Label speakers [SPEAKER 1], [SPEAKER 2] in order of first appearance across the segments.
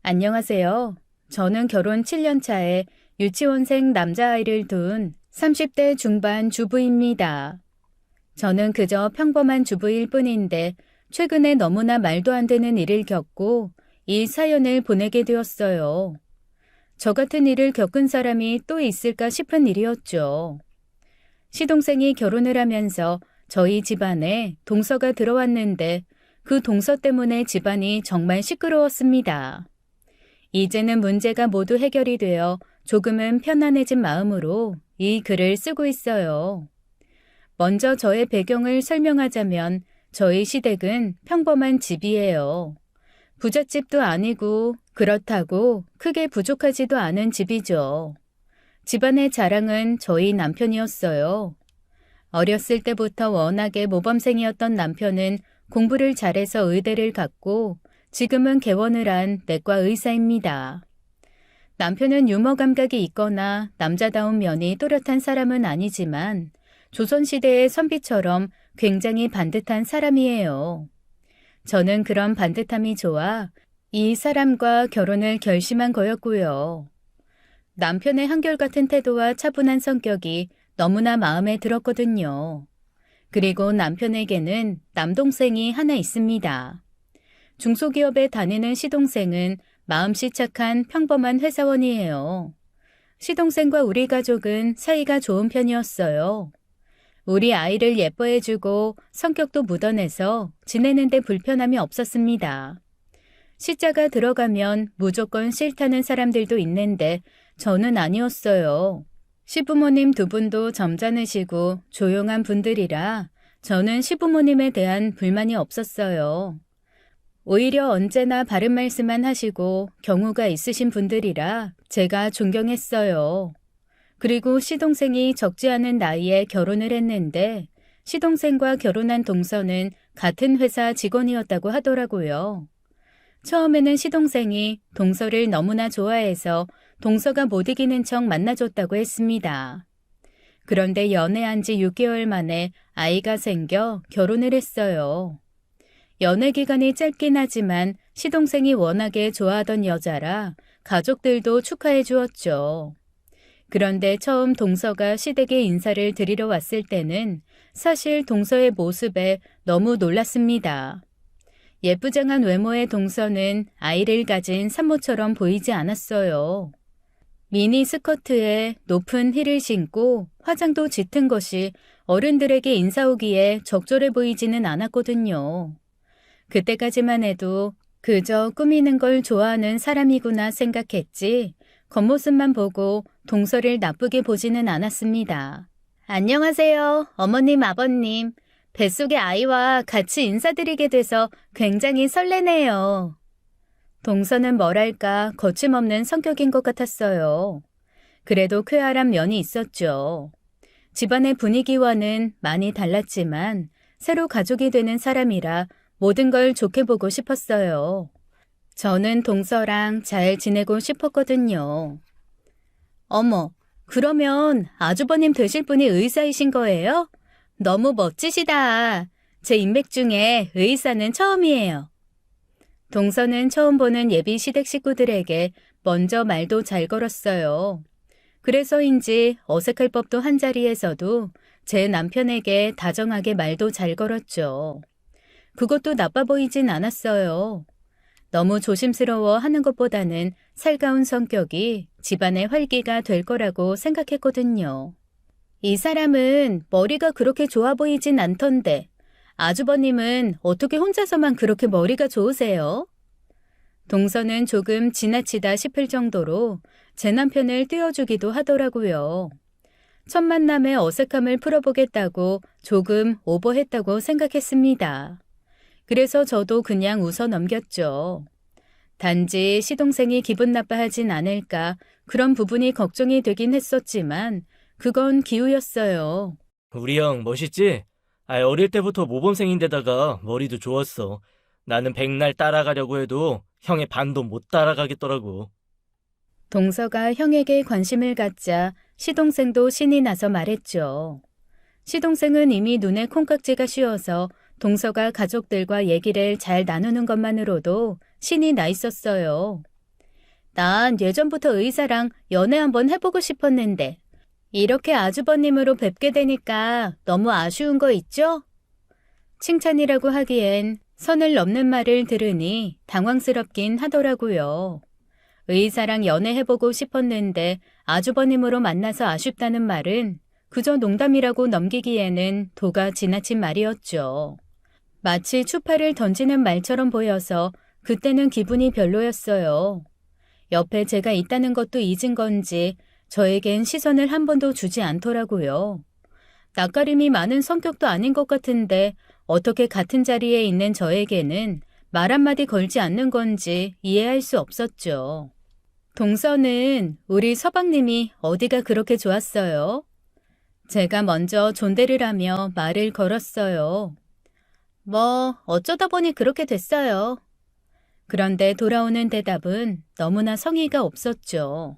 [SPEAKER 1] 안녕하세요. 저는 결혼 7년 차에 유치원생 남자아이를 둔 30대 중반 주부입니다. 저는 그저 평범한 주부일 뿐인데 최근에 너무나 말도 안 되는 일을 겪고 이 사연을 보내게 되었어요. 저 같은 일을 겪은 사람이 또 있을까 싶은 일이었죠. 시동생이 결혼을 하면서 저희 집안에 동서가 들어왔는데 그 동서 때문에 집안이 정말 시끄러웠습니다. 이제는 문제가 모두 해결이 되어 조금은 편안해진 마음으로 이 글을 쓰고 있어요. 먼저 저의 배경을 설명하자면 저희 시댁은 평범한 집이에요. 부잣집도 아니고 그렇다고 크게 부족하지도 않은 집이죠. 집안의 자랑은 저희 남편이었어요. 어렸을 때부터 워낙에 모범생이었던 남편은 공부를 잘해서 의대를 갔고 지금은 개원을 한 내과 의사입니다. 남편은 유머 감각이 있거나 남자다운 면이 또렷한 사람은 아니지만 조선시대의 선비처럼 굉장히 반듯한 사람이에요. 저는 그런 반듯함이 좋아 이 사람과 결혼을 결심한 거였고요. 남편의 한결같은 태도와 차분한 성격이 너무나 마음에 들었거든요. 그리고 남편에게는 남동생이 하나 있습니다. 중소기업에 다니는 시동생은 마음씨 착한 평범한 회사원이에요. 시동생과 우리 가족은 사이가 좋은 편이었어요. 우리 아이를 예뻐해주고 성격도 묻어내서 지내는데 불편함이 없었습니다. 시자가 들어가면 무조건 싫다는 사람들도 있는데 저는 아니었어요. 시부모님 두 분도 점잖으시고 조용한 분들이라 저는 시부모님에 대한 불만이 없었어요. 오히려 언제나 바른 말씀만 하시고 경우가 있으신 분들이라 제가 존경했어요. 그리고 시동생이 적지 않은 나이에 결혼을 했는데 시동생과 결혼한 동서는 같은 회사 직원이었다고 하더라고요. 처음에는 시동생이 동서를 너무나 좋아해서 동서가 못 이기는 척 만나줬다고 했습니다. 그런데 연애한 지 6개월 만에 아이가 생겨 결혼을 했어요. 연애 기간이 짧긴 하지만 시동생이 워낙에 좋아하던 여자라 가족들도 축하해 주었죠. 그런데 처음 동서가 시댁에 인사를 드리러 왔을 때는 사실 동서의 모습에 너무 놀랐습니다. 예쁘장한 외모의 동서는 아이를 가진 산모처럼 보이지 않았어요. 미니 스커트에 높은 힐을 신고 화장도 짙은 것이 어른들에게 인사 오기에 적절해 보이지는 않았거든요. 그때까지만 해도 그저 꾸미는 걸 좋아하는 사람이구나 생각했지 겉모습만 보고 동서를 나쁘게 보지는 않았습니다. 안녕하세요, 어머님, 아버님. 뱃속의 아이와 같이 인사드리게 돼서 굉장히 설레네요. 동서는 뭐랄까 거침없는 성격인 것 같았어요. 그래도 쾌활한 면이 있었죠. 집안의 분위기와는 많이 달랐지만 새로 가족이 되는 사람이라 모든 걸 좋게 보고 싶었어요. 저는 동서랑 잘 지내고 싶었거든요. 어머, 그러면 아주버님 되실 분이 의사이신 거예요? 너무 멋지시다. 제 인맥 중에 의사는 처음이에요. 동서는 처음 보는 예비 시댁 식구들에게 먼저 말도 잘 걸었어요. 그래서인지 어색할 법도 한 자리에서도 제 남편에게 다정하게 말도 잘 걸었죠. 그것도 나빠 보이진 않았어요. 너무 조심스러워 하는 것보다는 살가운 성격이 집안의 활기가 될 거라고 생각했거든요. 이 사람은 머리가 그렇게 좋아 보이진 않던데 아주버님은 어떻게 혼자서만 그렇게 머리가 좋으세요? 동서는 조금 지나치다 싶을 정도로 제 남편을 띄워주기도 하더라고요. 첫 만남의 어색함을 풀어보겠다고 조금 오버했다고 생각했습니다. 그래서 저도 그냥 웃어 넘겼죠. 단지 시동생이 기분 나빠하진 않을까 그런 부분이 걱정이 되긴 했었지만 그건 기우였어요.
[SPEAKER 2] 우리 형 멋있지? 어릴 때부터 모범생인데다가 머리도 좋았어. 나는 백날 따라가려고 해도 형의 반도 못 따라가겠더라고.
[SPEAKER 1] 동서가 형에게 관심을 갖자 시동생도 신이 나서 말했죠. 시동생은 이미 눈에 콩깍지가 씌어서 동서가 가족들과 얘기를 잘 나누는 것만으로도 신이 나 있었어요. 난 예전부터 의사랑 연애 한번 해보고 싶었는데 이렇게 아주버님으로 뵙게 되니까 너무 아쉬운 거 있죠? 칭찬이라고 하기엔 선을 넘는 말을 들으니 당황스럽긴 하더라고요. 의사랑 연애해보고 싶었는데 아주버님으로 만나서 아쉽다는 말은 그저 농담이라고 넘기기에는 도가 지나친 말이었죠. 마치 추파를 던지는 말처럼 보여서 그때는 기분이 별로였어요. 옆에 제가 있다는 것도 잊은 건지 저에겐 시선을 한 번도 주지 않더라고요. 낯가림이 많은 성격도 아닌 것 같은데 어떻게 같은 자리에 있는 저에게는 말 한마디 걸지 않는 건지 이해할 수 없었죠. 동서는 우리 서방님이 어디가 그렇게 좋았어요? 제가 먼저 존대를 하며 말을 걸었어요. 뭐 어쩌다 보니 그렇게 됐어요. 그런데 돌아오는 대답은 너무나 성의가 없었죠.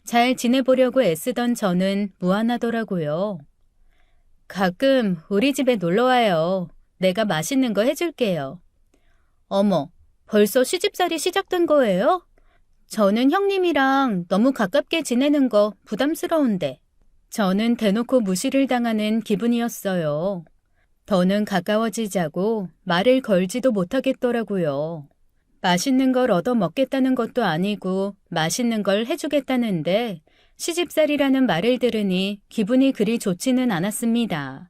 [SPEAKER 1] 잘 지내보려고 애쓰던 저는 무안하더라고요. 가끔 우리 집에 놀러와요. 내가 맛있는 거 해줄게요. 어머, 벌써 시집살이 시작된 거예요? 저는 형님이랑 너무 가깝게 지내는 거 부담스러운데. 저는 대놓고 무시를 당하는 기분이었어요. 더는 가까워지자고 말을 걸지도 못하겠더라고요. 맛있는 걸 얻어 먹겠다는 것도 아니고 맛있는 걸 해주겠다는데 시집살이라는 말을 들으니 기분이 그리 좋지는 않았습니다.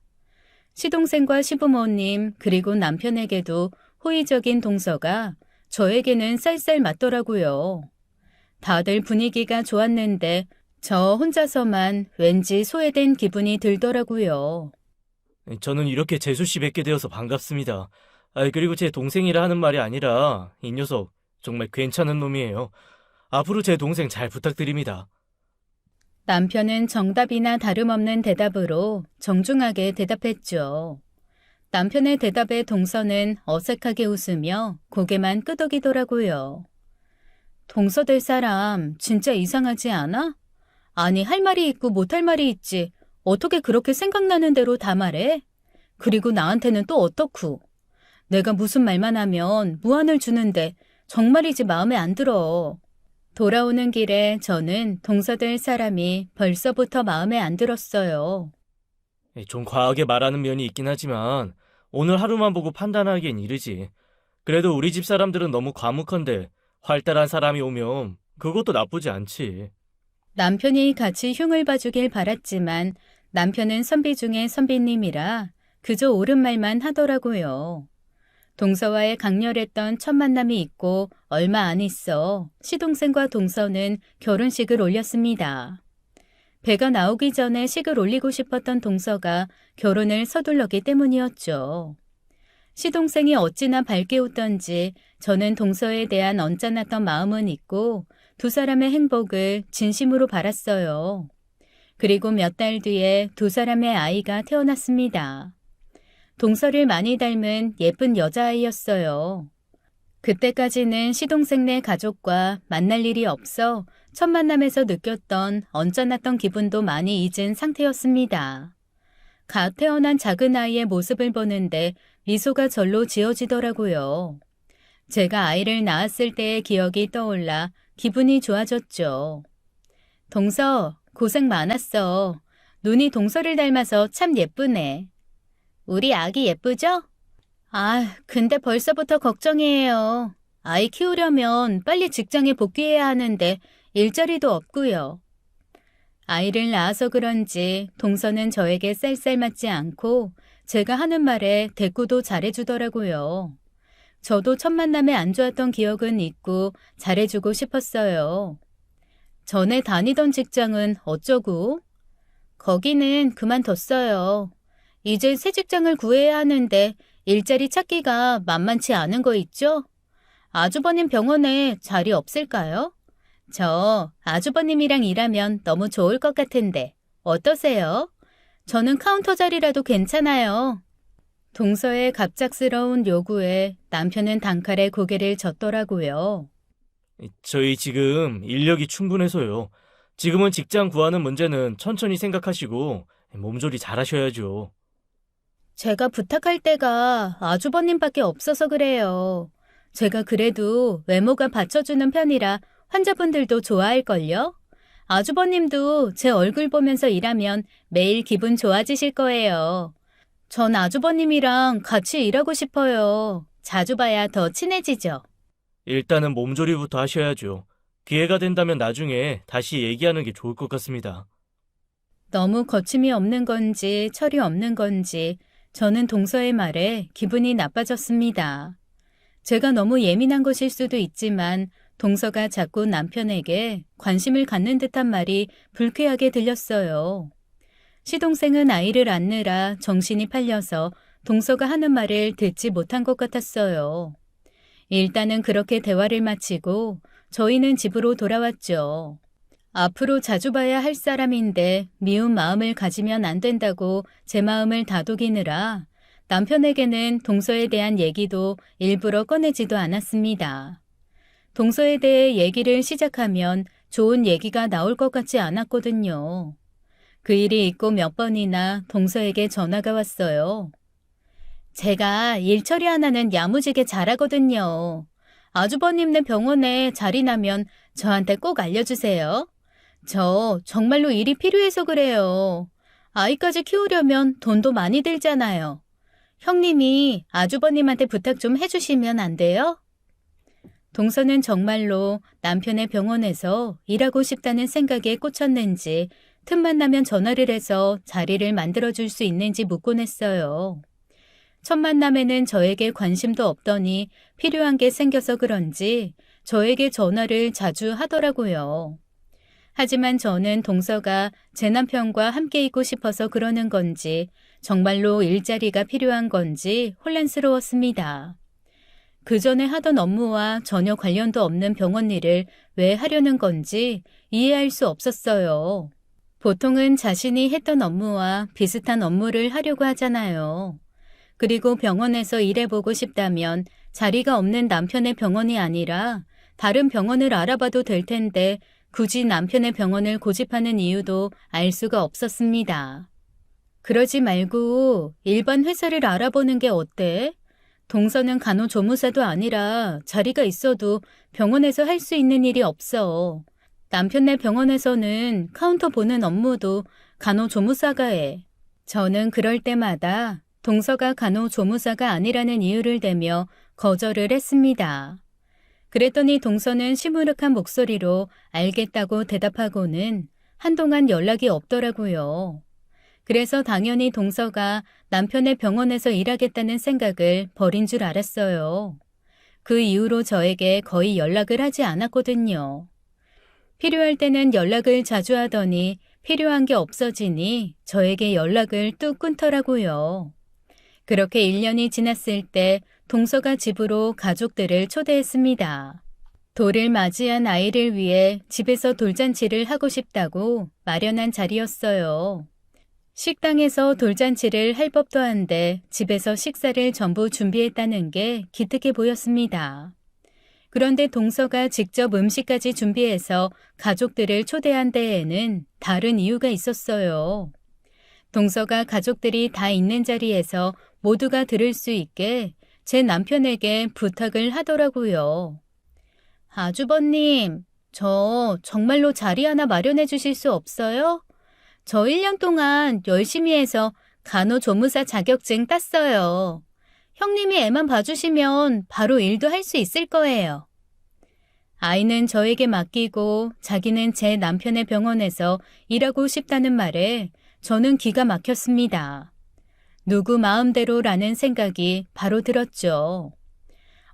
[SPEAKER 1] 시동생과 시부모님 그리고 남편에게도 호의적인 동서가 저에게는 쌀쌀 맞더라고요. 다들 분위기가 좋았는데 저 혼자서만 왠지 소외된 기분이 들더라고요.
[SPEAKER 2] 저는 이렇게 재수 씨 뵙게 되어서 반갑습니다. 그리고 제 동생이라 하는 말이 아니라 이 녀석 정말 괜찮은 놈이에요. 앞으로 제 동생 잘 부탁드립니다.
[SPEAKER 1] 남편은 정답이나 다름없는 대답으로 정중하게 대답했죠. 남편의 대답에 동서는 어색하게 웃으며 고개만 끄덕이더라고요. 동서 될 사람 진짜 이상하지 않아? 아니, 할 말이 있고 못할 말이 있지. 어떻게 그렇게 생각나는 대로 다 말해? 그리고 나한테는 또 어떻고? 내가 무슨 말만 하면 무안을 주는데 정말이지 마음에 안 들어. 돌아오는 길에 저는 동서될 사람이 벌써부터 마음에 안 들었어요.
[SPEAKER 2] 좀 과하게 말하는 면이 있긴 하지만 오늘 하루만 보고 판단하기엔 이르지. 그래도 우리 집 사람들은 너무 과묵한데 활달한 사람이 오면 그것도 나쁘지 않지.
[SPEAKER 1] 남편이 같이 흉을 봐주길 바랐지만 남편은 선비 중에 선비님이라 그저 옳은 말만 하더라고요. 동서와의 강렬했던 첫 만남이 있고 얼마 안 있어 시동생과 동서는 결혼식을 올렸습니다. 배가 나오기 전에 식을 올리고 싶었던 동서가 결혼을 서둘렀기 때문이었죠. 시동생이 어찌나 밝게 웃던지 저는 동서에 대한 언짢았던 마음은 있고 두 사람의 행복을 진심으로 바랐어요. 그리고 몇 달 뒤에 두 사람의 아이가 태어났습니다. 동서를 많이 닮은 예쁜 여자아이였어요. 그때까지는 시동생네 가족과 만날 일이 없어 첫 만남에서 느꼈던 언짢았던 기분도 많이 잊은 상태였습니다. 갓 태어난 작은 아이의 모습을 보는데 미소가 절로 지어지더라고요. 제가 아이를 낳았을 때의 기억이 떠올라 기분이 좋아졌죠. 동서, 고생 많았어. 눈이 동서를 닮아서 참 예쁘네. 우리 아기 예쁘죠? 근데 벌써부터 걱정이에요. 아이 키우려면 빨리 직장에 복귀해야 하는데 일자리도 없고요. 아이를 낳아서 그런지 동서는 저에게 쌀쌀 맞지 않고 제가 하는 말에 대꾸도 잘해주더라고요. 저도 첫 만남에 안 좋았던 기억은 있고 잘해주고 싶었어요. 전에 다니던 직장은 어쩌고? 거기는 그만뒀어요. 이제 새 직장을 구해야 하는데 일자리 찾기가 만만치 않은 거 있죠? 아주버님 병원에 자리 없을까요? 저 아주버님이랑 일하면 너무 좋을 것 같은데 어떠세요? 저는 카운터 자리라도 괜찮아요. 동서의 갑작스러운 요구에 남편은 단칼에 고개를 젓더라고요.
[SPEAKER 2] 저희 지금 인력이 충분해서요. 지금은 직장 구하는 문제는 천천히 생각하시고 몸조리 잘하셔야죠.
[SPEAKER 1] 제가 부탁할 때가 아주버님밖에 없어서 그래요. 제가 그래도 외모가 받쳐주는 편이라 환자분들도 좋아할걸요? 아주버님도 제 얼굴 보면서 일하면 매일 기분 좋아지실 거예요. 전 아주버님이랑 같이 일하고 싶어요. 자주 봐야 더 친해지죠.
[SPEAKER 2] 일단은 몸조리부터 하셔야죠. 기회가 된다면 나중에 다시 얘기하는 게 좋을 것 같습니다.
[SPEAKER 1] 너무 거침이 없는 건지 철이 없는 건지 저는 동서의 말에 기분이 나빠졌습니다. 제가 너무 예민한 것일 수도 있지만 동서가 자꾸 남편에게 관심을 갖는 듯한 말이 불쾌하게 들렸어요. 시동생은 아이를 안느라 정신이 팔려서 동서가 하는 말을 듣지 못한 것 같았어요. 일단은 그렇게 대화를 마치고 저희는 집으로 돌아왔죠. 앞으로 자주 봐야 할 사람인데 미운 마음을 가지면 안 된다고 제 마음을 다독이느라 남편에게는 동서에 대한 얘기도 일부러 꺼내지도 않았습니다. 동서에 대해 얘기를 시작하면 좋은 얘기가 나올 것 같지 않았거든요. 그 일이 있고 몇 번이나 동서에게 전화가 왔어요. 제가 일 처리 하나는 야무지게 잘하거든요. 아주버님네 병원에 자리 나면 저한테 꼭 알려주세요. 저 정말로 일이 필요해서 그래요. 아이까지 키우려면 돈도 많이 들잖아요. 형님이 아주버님한테 부탁 좀 해주시면 안 돼요? 동서는 정말로 남편의 병원에서 일하고 싶다는 생각에 꽂혔는지 틈만 나면 전화를 해서 자리를 만들어줄 수 있는지 묻곤 했어요. 첫 만남에는 저에게 관심도 없더니 필요한 게 생겨서 그런지 저에게 전화를 자주 하더라고요. 하지만 저는 동서가 제 남편과 함께 있고 싶어서 그러는 건지 정말로 일자리가 필요한 건지 혼란스러웠습니다. 그 전에 하던 업무와 전혀 관련도 없는 병원 일을 왜 하려는 건지 이해할 수 없었어요. 보통은 자신이 했던 업무와 비슷한 업무를 하려고 하잖아요. 그리고 병원에서 일해보고 싶다면 자리가 없는 남편의 병원이 아니라 다른 병원을 알아봐도 될 텐데 굳이 남편의 병원을 고집하는 이유도 알 수가 없었습니다. 그러지 말고 일반 회사를 알아보는 게 어때? 동서는 간호조무사도 아니라 자리가 있어도 병원에서 할 수 있는 일이 없어. 남편네 병원에서는 카운터 보는 업무도 간호조무사가 해. 저는 그럴 때마다 동서가 간호조무사가 아니라는 이유를 대며 거절을 했습니다. 그랬더니 동서는 시무룩한 목소리로 알겠다고 대답하고는 한동안 연락이 없더라고요. 그래서 당연히 동서가 남편의 병원에서 일하겠다는 생각을 버린 줄 알았어요. 그 이후로 저에게 거의 연락을 하지 않았거든요. 필요할 때는 연락을 자주 하더니 필요한 게 없어지니 저에게 연락을 뚝 끊더라고요. 그렇게 1년이 지났을 때 동서가 집으로 가족들을 초대했습니다. 돌을 맞이한 아이를 위해 집에서 돌잔치를 하고 싶다고 마련한 자리였어요. 식당에서 돌잔치를 할 법도 한데 집에서 식사를 전부 준비했다는 게 기특해 보였습니다. 그런데 동서가 직접 음식까지 준비해서 가족들을 초대한 데에는 다른 이유가 있었어요. 동서가 가족들이 다 있는 자리에서 모두가 들을 수 있게 제 남편에게 부탁을 하더라고요. 아주버님, 저 정말로 자리 하나 마련해 주실 수 없어요? 저 1년 동안 열심히 해서 간호조무사 자격증 땄어요. 형님이 애만 봐주시면 바로 일도 할 수 있을 거예요. 아이는 저에게 맡기고 자기는 제 남편의 병원에서 일하고 싶다는 말에 저는 기가 막혔습니다. 누구 마음대로라는 생각이 바로 들었죠.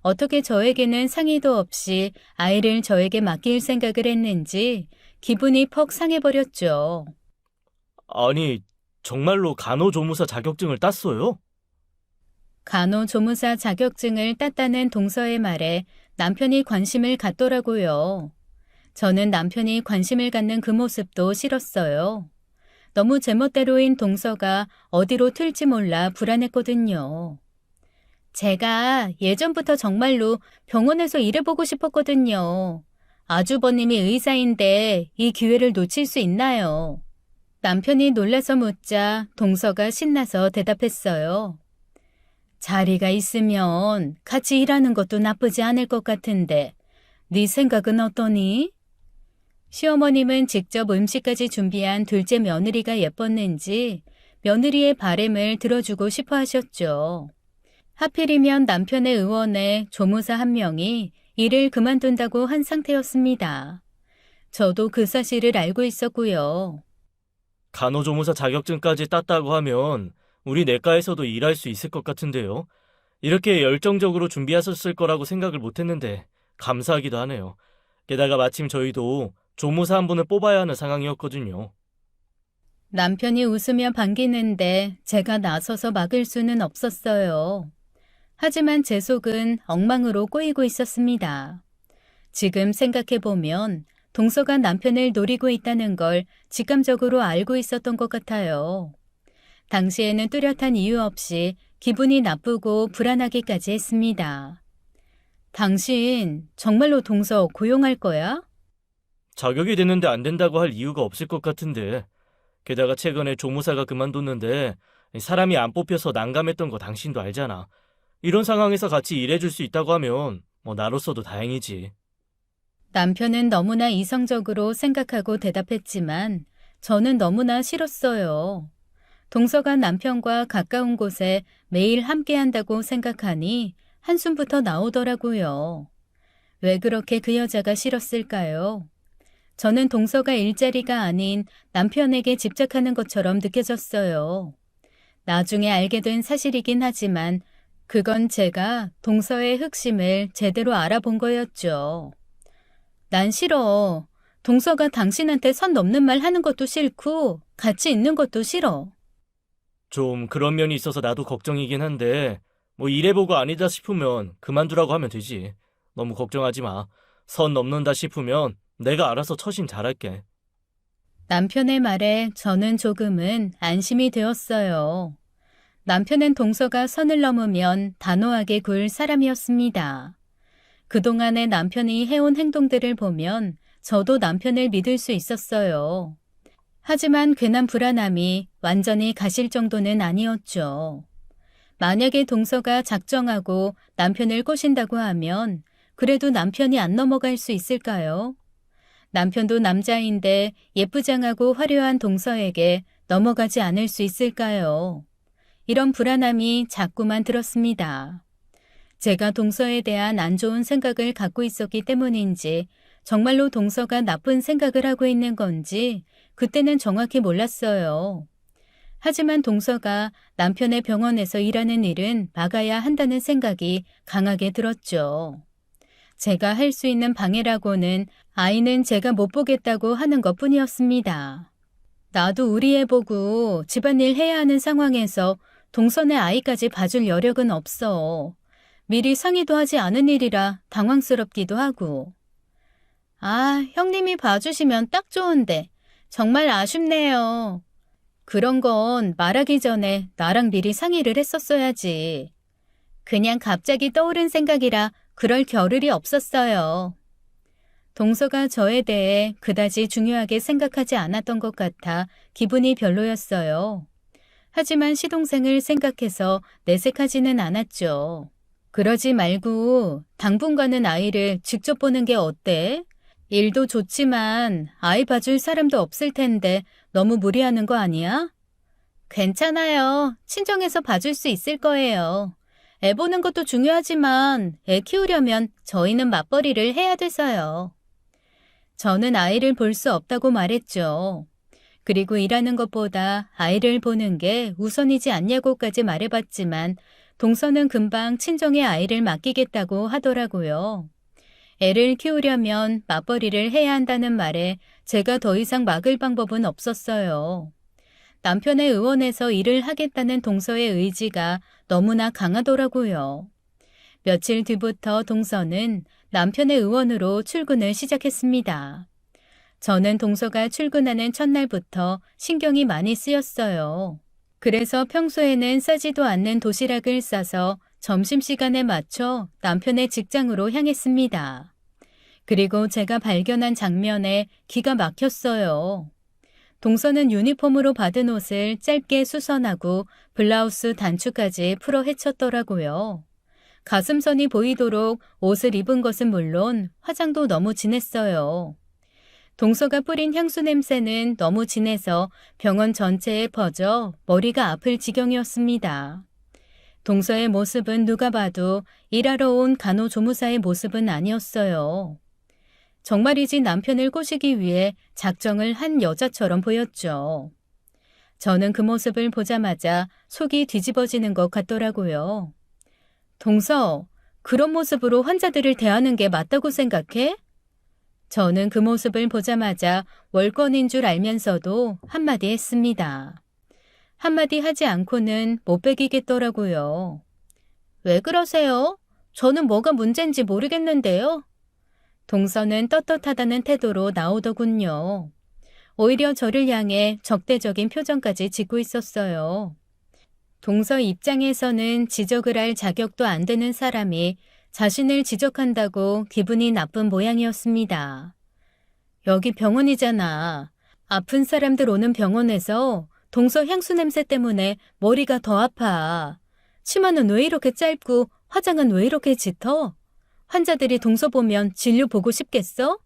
[SPEAKER 1] 어떻게 저에게는 상의도 없이 아이를 저에게 맡길 생각을 했는지 기분이 퍽 상해버렸죠.
[SPEAKER 2] 아니, 정말로 간호조무사 자격증을 땄어요?
[SPEAKER 1] 간호조무사 자격증을 땄다는 동서의 말에 남편이 관심을 갖더라고요. 저는 남편이 관심을 갖는 그 모습도 싫었어요. 너무 제멋대로인 동서가 어디로 튈지 몰라 불안했거든요. 제가 예전부터 정말로 병원에서 일해보고 싶었거든요. 아주버님이 의사인데 이 기회를 놓칠 수 있나요? 남편이 놀라서 묻자 동서가 신나서 대답했어요. 자리가 있으면 같이 일하는 것도 나쁘지 않을 것 같은데 네 생각은 어떠니? 시어머님은 직접 음식까지 준비한 둘째 며느리가 예뻤는지 며느리의 바램을 들어주고 싶어 하셨죠. 하필이면 남편의 의원에 조무사 한 명이 일을 그만둔다고 한 상태였습니다. 저도 그 사실을 알고 있었고요.
[SPEAKER 2] 간호조무사 자격증까지 땄다고 하면 우리 내과에서도 일할 수 있을 것 같은데요. 이렇게 열정적으로 준비하셨을 거라고 생각을 못했는데 감사하기도 하네요. 게다가 마침 저희도 조무사 한 분을 뽑아야 하는 상황이었거든요.
[SPEAKER 1] 남편이 웃으며 반기는데 제가 나서서 막을 수는 없었어요. 하지만 제 속은 엉망으로 꼬이고 있었습니다. 지금 생각해보면 동서가 남편을 노리고 있다는 걸 직감적으로 알고 있었던 것 같아요. 당시에는 뚜렷한 이유 없이 기분이 나쁘고 불안하기까지 했습니다. 당신 정말로 동서 고용할 거야?
[SPEAKER 2] 자격이 되는데 안 된다고 할 이유가 없을 것 같은데. 게다가 최근에 조무사가 그만뒀는데 사람이 안 뽑혀서 난감했던 거 당신도 알잖아. 이런 상황에서 같이 일해줄 수 있다고 하면 나로서도 다행이지.
[SPEAKER 1] 남편은 너무나 이성적으로 생각하고 대답했지만 저는 너무나 싫었어요. 동서가 남편과 가까운 곳에 매일 함께한다고 생각하니 한숨부터 나오더라고요. 왜 그렇게 그 여자가 싫었을까요? 저는 동서가 일자리가 아닌 남편에게 집착하는 것처럼 느껴졌어요. 나중에 알게 된 사실이긴 하지만 그건 제가 동서의 흑심을 제대로 알아본 거였죠. 난 싫어. 동서가 당신한테 선 넘는 말 하는 것도 싫고 같이 있는 것도 싫어.
[SPEAKER 2] 좀 그런 면이 있어서 나도 걱정이긴 한데 일해보고 아니다 싶으면 그만두라고 하면 되지. 너무 걱정하지 마. 선 넘는다 싶으면 내가 알아서 처신 잘할게.
[SPEAKER 1] 남편의 말에 저는 조금은 안심이 되었어요. 남편은 동서가 선을 넘으면 단호하게 굴 사람이었습니다. 그동안의 남편이 해온 행동들을 보면 저도 남편을 믿을 수 있었어요. 하지만 괜한 불안함이 완전히 가실 정도는 아니었죠. 만약에 동서가 작정하고 남편을 꼬신다고 하면 그래도 남편이 안 넘어갈 수 있을까요? 남편도 남자인데 예쁘장하고 화려한 동서에게 넘어가지 않을 수 있을까요? 이런 불안함이 자꾸만 들었습니다. 제가 동서에 대한 안 좋은 생각을 갖고 있었기 때문인지 정말로 동서가 나쁜 생각을 하고 있는 건지 그때는 정확히 몰랐어요. 하지만 동서가 남편의 병원에서 일하는 일은 막아야 한다는 생각이 강하게 들었죠. 제가 할 수 있는 방해라고는 아이는 제가 못 보겠다고 하는 것뿐이었습니다. 나도 우리 애 보고 집안일 해야 하는 상황에서 동선의 아이까지 봐줄 여력은 없어. 미리 상의도 하지 않은 일이라 당황스럽기도 하고. 아, 형님이 봐주시면 딱 좋은데 정말 아쉽네요. 그런 건 말하기 전에 나랑 미리 상의를 했었어야지. 그냥 갑자기 떠오른 생각이라 그럴 겨를이 없었어요. 동서가 저에 대해 그다지 중요하게 생각하지 않았던 것 같아 기분이 별로였어요. 하지만 시동생을 생각해서 내색하지는 않았죠. 그러지 말고 당분간은 아이를 직접 보는 게 어때? 일도 좋지만 아이 봐줄 사람도 없을 텐데 너무 무리하는 거 아니야? 괜찮아요. 친정에서 봐줄 수 있을 거예요. 애 보는 것도 중요하지만 애 키우려면 저희는 맞벌이를 해야 돼서요. 저는 아이를 볼 수 없다고 말했죠. 그리고 일하는 것보다 아이를 보는 게 우선이지 않냐고까지 말해봤지만 동서는 금방 친정에 아이를 맡기겠다고 하더라고요. 애를 키우려면 맞벌이를 해야 한다는 말에 제가 더 이상 막을 방법은 없었어요. 남편의 의원에서 일을 하겠다는 동서의 의지가 너무나 강하더라고요. 며칠 뒤부터 동서는 남편의 의원으로 출근을 시작했습니다. 저는 동서가 출근하는 첫날부터 신경이 많이 쓰였어요. 그래서 평소에는 싸지도 않는 도시락을 싸서 점심시간에 맞춰 남편의 직장으로 향했습니다. 그리고 제가 발견한 장면에 기가 막혔어요. 동서는 유니폼으로 받은 옷을 짧게 수선하고 블라우스 단추까지 풀어 헤쳤더라고요. 가슴선이 보이도록 옷을 입은 것은 물론 화장도 너무 진했어요. 동서가 뿌린 향수 냄새는 너무 진해서 병원 전체에 퍼져 머리가 아플 지경이었습니다. 동서의 모습은 누가 봐도 일하러 온 간호조무사의 모습은 아니었어요. 정말이지 남편을 꼬시기 위해 작정을 한 여자처럼 보였죠. 저는 그 모습을 보자마자 속이 뒤집어지는 것 같더라고요. 동서, 그런 모습으로 환자들을 대하는 게 맞다고 생각해? 저는 그 모습을 보자마자 월권인 줄 알면서도 한마디 했습니다. 한마디 하지 않고는 못 베기겠더라고요. 왜 그러세요? 저는 뭐가 문제인지 모르겠는데요. 동서는 떳떳하다는 태도로 나오더군요. 오히려 저를 향해 적대적인 표정까지 짓고 있었어요. 동서 입장에서는 지적을 할 자격도 안 되는 사람이 자신을 지적한다고 기분이 나쁜 모양이었습니다. 여기 병원이잖아. 아픈 사람들 오는 병원에서 동서 향수 냄새 때문에 머리가 더 아파. 치마는 왜 이렇게 짧고 화장은 왜 이렇게 짙어? 환자들이 동서 보면 진료 보고 싶겠어?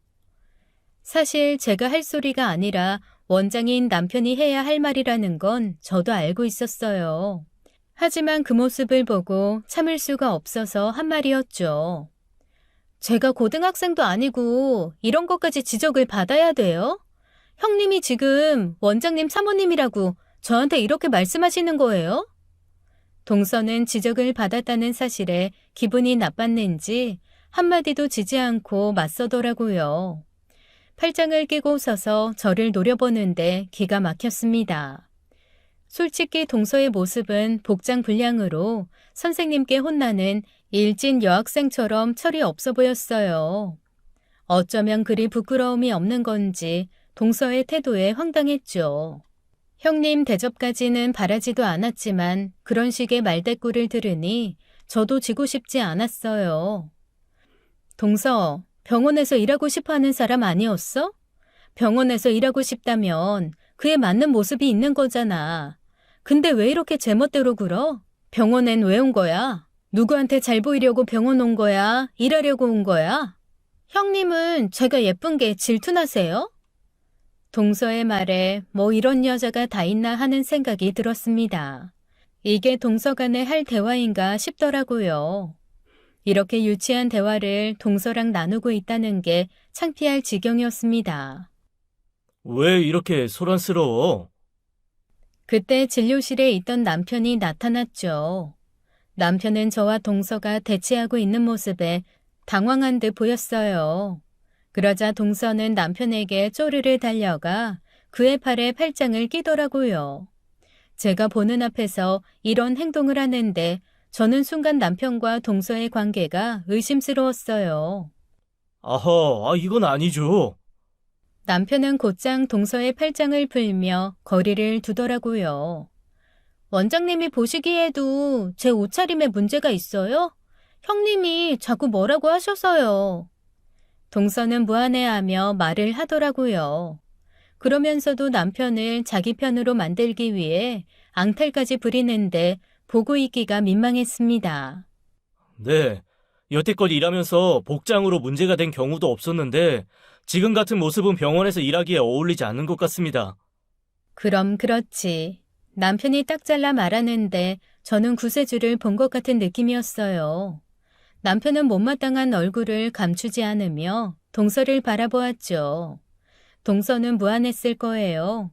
[SPEAKER 1] 사실 제가 할 소리가 아니라 원장인 남편이 해야 할 말이라는 건 저도 알고 있었어요. 하지만 그 모습을 보고 참을 수가 없어서 한 말이었죠. 제가 고등학생도 아니고 이런 것까지 지적을 받아야 돼요? 형님이 지금 원장님 사모님이라고 저한테 이렇게 말씀하시는 거예요? 동서는 지적을 받았다는 사실에 기분이 나빴는지 한마디도 지지 않고 맞서더라고요. 팔짱을 끼고 서서 저를 노려보는데 기가 막혔습니다. 솔직히 동서의 모습은 복장 불량으로 선생님께 혼나는 일진 여학생처럼 철이 없어 보였어요. 어쩌면 그리 부끄러움이 없는 건지 동서의 태도에 황당했죠. 형님 대접까지는 바라지도 않았지만 그런 식의 말대꾸를 들으니 저도 지고 싶지 않았어요. 동서, 병원에서 일하고 싶어하는 사람 아니었어? 병원에서 일하고 싶다면 그에 맞는 모습이 있는 거잖아. 근데 왜 이렇게 제멋대로 굴어? 병원엔 왜 온 거야? 누구한테 잘 보이려고 병원 온 거야? 일하려고 온 거야? 형님은 제가 예쁜 게 질투나세요? 동서의 말에 뭐 이런 여자가 다 있나 하는 생각이 들었습니다. 이게 동서 간에 할 대화인가 싶더라고요. 이렇게 유치한 대화를 동서랑 나누고 있다는 게 창피할 지경이었습니다.
[SPEAKER 2] 왜 이렇게 소란스러워?
[SPEAKER 1] 그때 진료실에 있던 남편이 나타났죠. 남편은 저와 동서가 대치하고 있는 모습에 당황한 듯 보였어요. 그러자 동서는 남편에게 쪼르르 달려가 그의 팔에 팔짱을 끼더라고요. 제가 보는 앞에서 이런 행동을 하는데 저는 순간 남편과 동서의 관계가 의심스러웠어요.
[SPEAKER 2] 아하, 이건 아니죠.
[SPEAKER 1] 남편은 곧장 동서의 팔짱을 풀며 거리를 두더라고요. 원장님이 보시기에도 제 옷차림에 문제가 있어요? 형님이 자꾸 뭐라고 하셔서요. 동서는 무안해하며 말을 하더라고요. 그러면서도 남편을 자기 편으로 만들기 위해 앙탈까지 부리는데 보고 있기가 민망했습니다.
[SPEAKER 2] 네, 여태껏 일하면서 복장으로 문제가 된 경우도 없었는데 지금 같은 모습은 병원에서 일하기에 어울리지 않는 것 같습니다.
[SPEAKER 1] 그럼 그렇지. 남편이 딱 잘라 말하는데 저는 구세주를 본 것 같은 느낌이었어요. 남편은 못마땅한 얼굴을 감추지 않으며 동서를 바라보았죠. 동서는 무안했을 거예요.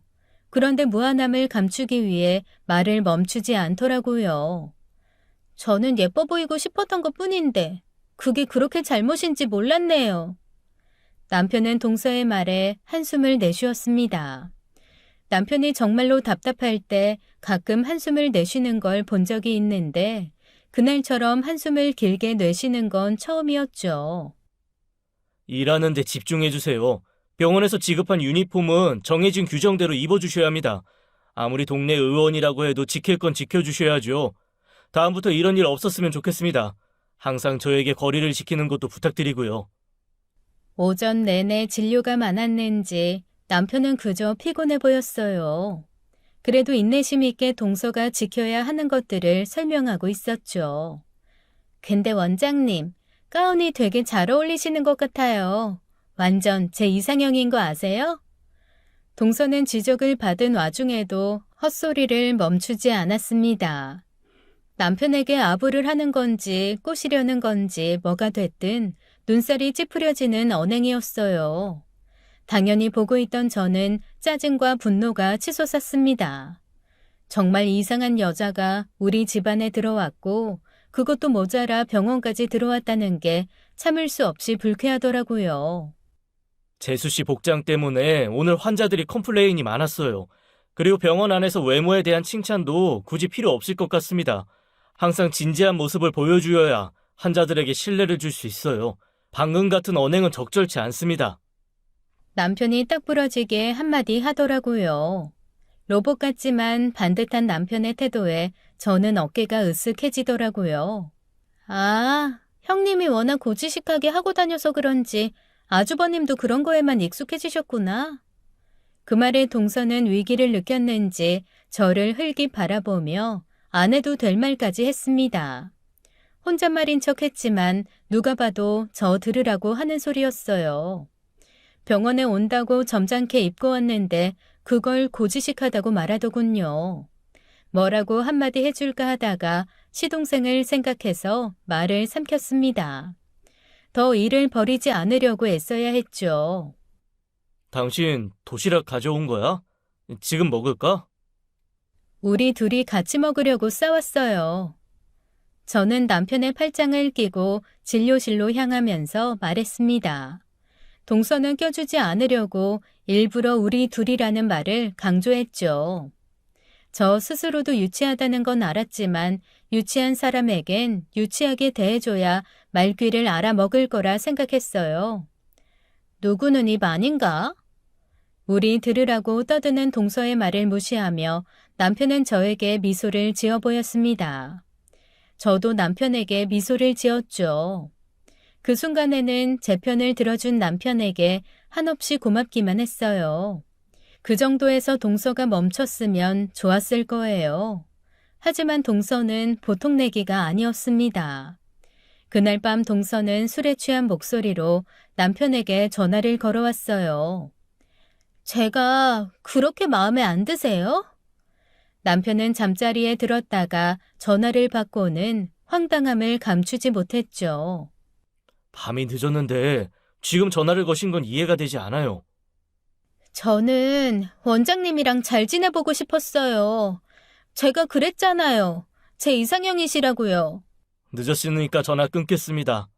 [SPEAKER 1] 그런데 무안함을 감추기 위해 말을 멈추지 않더라고요. 저는 예뻐 보이고 싶었던 것뿐인데 그게 그렇게 잘못인지 몰랐네요. 남편은 동서의 말에 한숨을 내쉬었습니다. 남편이 정말로 답답할 때 가끔 한숨을 내쉬는 걸 본 적이 있는데 그날처럼 한숨을 길게 내쉬는 건 처음이었죠.
[SPEAKER 2] 일하는 데 집중해 주세요. 병원에서 지급한 유니폼은 정해진 규정대로 입어주셔야 합니다. 아무리 동네 의원이라고 해도 지킬 건 지켜주셔야죠. 다음부터 이런 일 없었으면 좋겠습니다. 항상 저에게 거리를 지키는 것도 부탁드리고요.
[SPEAKER 1] 오전 내내 진료가 많았는지 남편은 그저 피곤해 보였어요. 그래도 인내심 있게 동서가 지켜야 하는 것들을 설명하고 있었죠. 근데 원장님, 가운이 되게 잘 어울리시는 것 같아요. 완전 제 이상형인 거 아세요? 동서는 지적을 받은 와중에도 헛소리를 멈추지 않았습니다. 남편에게 아부를 하는 건지 꼬시려는 건지 뭐가 됐든 눈살이 찌푸려지는 언행이었어요. 당연히 보고 있던 저는 짜증과 분노가 치솟았습니다. 정말 이상한 여자가 우리 집안에 들어왔고 그것도 모자라 병원까지 들어왔다는 게 참을 수 없이 불쾌하더라고요.
[SPEAKER 2] 재수 씨 복장 때문에 오늘 환자들이 컴플레인이 많았어요. 그리고 병원 안에서 외모에 대한 칭찬도 굳이 필요 없을 것 같습니다. 항상 진지한 모습을 보여주어야 환자들에게 신뢰를 줄 수 있어요. 방금 같은 언행은 적절치 않습니다.
[SPEAKER 1] 남편이 딱 부러지게 한마디 하더라고요. 로봇 같지만 반듯한 남편의 태도에 저는 어깨가 으쓱해지더라고요. 아, 형님이 워낙 고지식하게 하고 다녀서 그런지 아주버님도 그런 거에만 익숙해지셨구나. 그 말에 동서는 위기를 느꼈는지 저를 흘기 바라보며 안 해도 될 말까지 했습니다. 혼잣말인 척했지만 누가 봐도 저 들으라고 하는 소리였어요. 병원에 온다고 점잖게 입고 왔는데 그걸 고지식하다고 말하더군요. 뭐라고 한마디 해줄까 하다가 시동생을 생각해서 말을 삼켰습니다. 더 일을 벌이지 않으려고 애써야 했죠.
[SPEAKER 2] 당신 도시락 가져온 거야? 지금 먹을까?
[SPEAKER 1] 우리 둘이 같이 먹으려고 싸웠어요. 저는 남편의 팔짱을 끼고 진료실로 향하면서 말했습니다. 동서는 껴주지 않으려고 일부러 우리 둘이라는 말을 강조했죠. 저 스스로도 유치하다는 건 알았지만 유치한 사람에겐 유치하게 대해줘야 말귀를 알아먹을 거라 생각했어요. 누구는 입 아닌가? 우리 들으라고 떠드는 동서의 말을 무시하며 남편은 저에게 미소를 지어 보였습니다. 저도 남편에게 미소를 지었죠. 그 순간에는 제 편을 들어준 남편에게 한없이 고맙기만 했어요. 그 정도에서 동서가 멈췄으면 좋았을 거예요. 하지만 동서는 보통 내기가 아니었습니다. 그날 밤 동서는 술에 취한 목소리로 남편에게 전화를 걸어왔어요. 제가 그렇게 마음에 안 드세요? 남편은 잠자리에 들었다가 전화를 받고는 황당함을 감추지 못했죠.
[SPEAKER 2] 밤이 늦었는데 지금 전화를 거신 건 이해가 되지 않아요.
[SPEAKER 1] 저는 원장님이랑 잘 지내보고 싶었어요. 제가 그랬잖아요. 제 이상형이시라고요.
[SPEAKER 2] 늦었으니까 전화 끊겠습니다.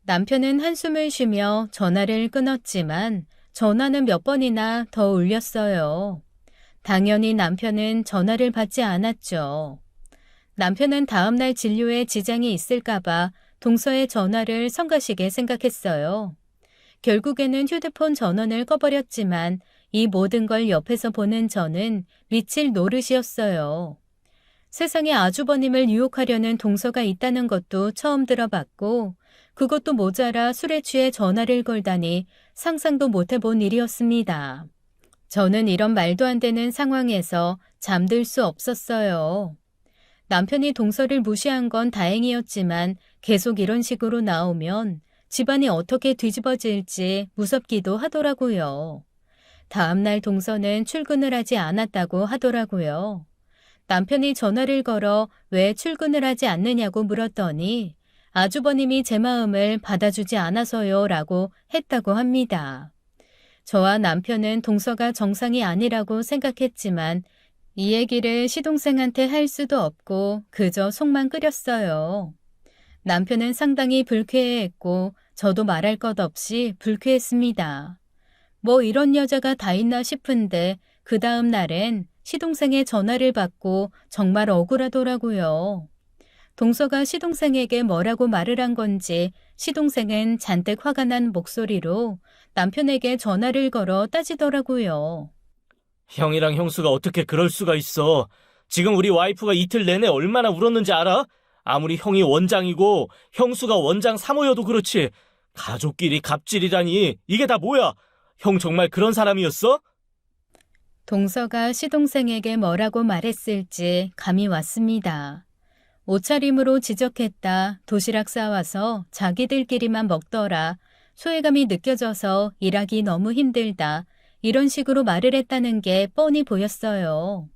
[SPEAKER 1] 남편은 한숨을 쉬며 전화를 끊었지만 전화는 몇 번이나 더 울렸어요. 당연히 남편은 전화를 받지 않았죠. 남편은 다음날 진료에 지장이 있을까봐 동서의 전화를 성가시게 생각했어요. 결국에는 휴대폰 전원을 꺼버렸지만 이 모든 걸 옆에서 보는 저는 미칠 노릇이었어요. 세상에 아주버님을 유혹하려는 동서가 있다는 것도 처음 들어봤고 그것도 모자라 술에 취해 전화를 걸다니 상상도 못해본 일이었습니다. 저는 이런 말도 안 되는 상황에서 잠들 수 없었어요. 남편이 동서를 무시한 건 다행이었지만 계속 이런 식으로 나오면 집안이 어떻게 뒤집어질지 무섭기도 하더라고요. 다음날 동서는 출근을 하지 않았다고 하더라고요. 남편이 전화를 걸어 왜 출근을 하지 않느냐고 물었더니 아주버님이 제 마음을 받아주지 않아서요 라고 했다고 합니다. 저와 남편은 동서가 정상이 아니라고 생각했지만 이 얘기를 시동생한테 할 수도 없고 그저 속만 끓였어요. 남편은 상당히 불쾌해했고 저도 말할 것 없이 불쾌했습니다. 뭐 이런 여자가 다 있나 싶은데 그 다음 날엔 시동생의 전화를 받고 정말 억울하더라고요. 동서가 시동생에게 뭐라고 말을 한 건지 시동생은 잔뜩 화가 난 목소리로 남편에게 전화를 걸어 따지더라고요.
[SPEAKER 2] 형이랑 형수가 어떻게 그럴 수가 있어. 지금 우리 와이프가 이틀 내내 얼마나 울었는지 알아? 아무리 형이 원장이고 형수가 원장 사모여도 그렇지. 가족끼리 갑질이라니 이게 다 뭐야? 형 정말 그런 사람이었어?
[SPEAKER 1] 동서가 시동생에게 뭐라고 말했을지 감이 왔습니다. 옷차림으로 지적했다. 도시락 싸와서 자기들끼리만 먹더라. 소외감이 느껴져서 일하기 너무 힘들다. 이런 식으로 말을 했다는 게 뻔히 보였어요.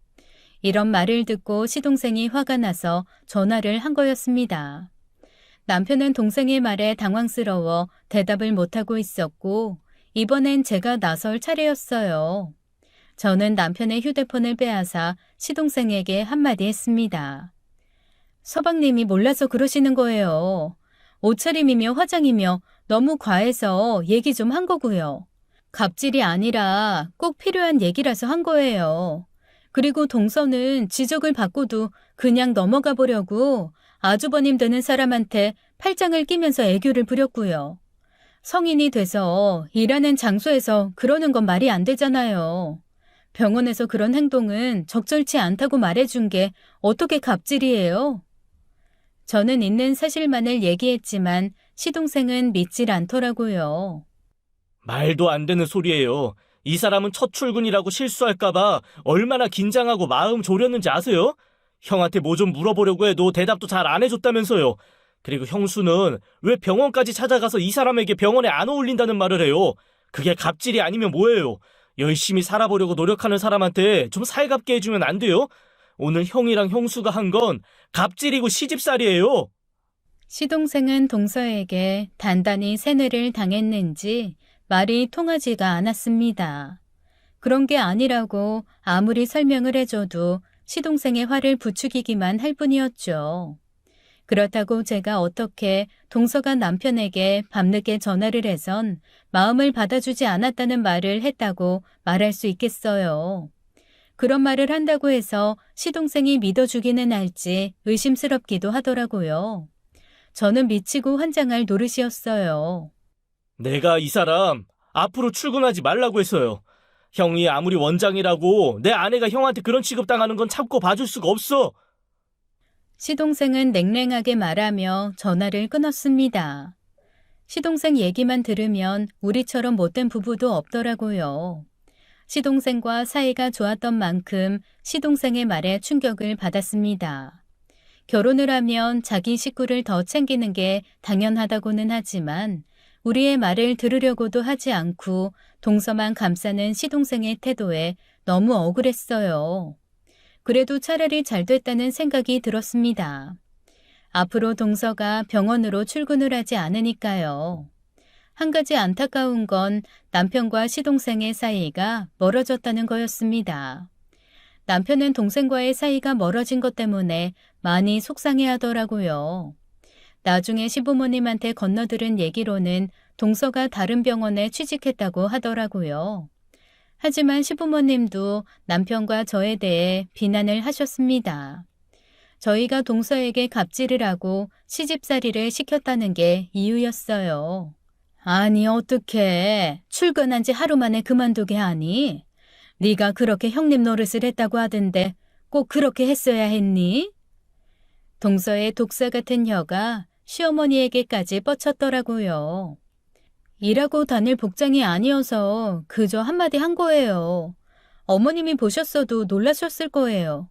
[SPEAKER 1] 이런 말을 듣고 시동생이 화가 나서 전화를 한 거였습니다. 남편은 동생의 말에 당황스러워 대답을 못하고 있었고 이번엔 제가 나설 차례였어요. 저는 남편의 휴대폰을 빼앗아 시동생에게 한마디 했습니다. 서방님이 몰라서 그러시는 거예요. 옷차림이며 화장이며 너무 과해서 얘기 좀 한 거고요. 갑질이 아니라 꼭 필요한 얘기라서 한 거예요. 그리고 동서는 지적을 받고도 그냥 넘어가 보려고 아주버님 되는 사람한테 팔짱을 끼면서 애교를 부렸고요. 성인이 돼서 일하는 장소에서 그러는 건 말이 안 되잖아요. 병원에서 그런 행동은 적절치 않다고 말해준 게 어떻게 갑질이에요? 저는 있는 사실만을 얘기했지만 시동생은 믿질 않더라고요.
[SPEAKER 2] 말도 안 되는 소리예요. 이 사람은 첫 출근이라고 실수할까봐 얼마나 긴장하고 마음 졸였는지 아세요? 형한테 뭐 좀 물어보려고 해도 대답도 잘 안 해줬다면서요. 그리고 형수는 왜 병원까지 찾아가서 이 사람에게 병원에 안 어울린다는 말을 해요. 그게 갑질이 아니면 뭐예요? 열심히 살아보려고 노력하는 사람한테 좀 살갑게 해주면 안 돼요? 오늘 형이랑 형수가 한 건 갑질이고 시집살이에요.
[SPEAKER 1] 시동생은 동서에게 단단히 세뇌를 당했는지 말이 통하지가 않았습니다. 그런 게 아니라고 아무리 설명을 해줘도 시동생의 화를 부추기기만 할 뿐이었죠. 그렇다고 제가 어떻게 동서가 남편에게 밤늦게 전화를 해선 마음을 받아주지 않았다는 말을 했다고 말할 수 있겠어요. 그런 말을 한다고 해서 시동생이 믿어주기는 할지 의심스럽기도 하더라고요. 저는 미치고 환장할 노릇이었어요.
[SPEAKER 2] 내가 이 사람 앞으로 출근하지 말라고 했어요. 형이 아무리 원장이라고 내 아내가 형한테 그런 취급당하는 건 참고 봐줄 수가 없어.
[SPEAKER 1] 시동생은 냉랭하게 말하며 전화를 끊었습니다. 시동생 얘기만 들으면 우리처럼 못된 부부도 없더라고요. 시동생과 사이가 좋았던 만큼 시동생의 말에 충격을 받았습니다. 결혼을 하면 자기 식구를 더 챙기는 게 당연하다고는 하지만 우리의 말을 들으려고도 하지 않고 동서만 감싸는 시동생의 태도에 너무 억울했어요. 그래도 차라리 잘 됐다는 생각이 들었습니다. 앞으로 동서가 병원으로 출근을 하지 않으니까요. 한 가지 안타까운 건 남편과 시동생의 사이가 멀어졌다는 거였습니다. 남편은 동생과의 사이가 멀어진 것 때문에 많이 속상해하더라고요. 나중에 시부모님한테 건너들은 얘기로는 동서가 다른 병원에 취직했다고 하더라고요. 하지만 시부모님도 남편과 저에 대해 비난을 하셨습니다. 저희가 동서에게 갑질을 하고 시집살이를 시켰다는 게 이유였어요. 아니 어떡해. 출근한 지 하루 만에 그만두게 하니? 네가 그렇게 형님 노릇을 했다고 하던데 꼭 그렇게 했어야 했니? 동서의 독사 같은 혀가 시어머니에게까지 뻗쳤더라고요. 일하고 다닐 복장이 아니어서 그저 한마디 한 거예요. 어머님이 보셨어도 놀라셨을 거예요.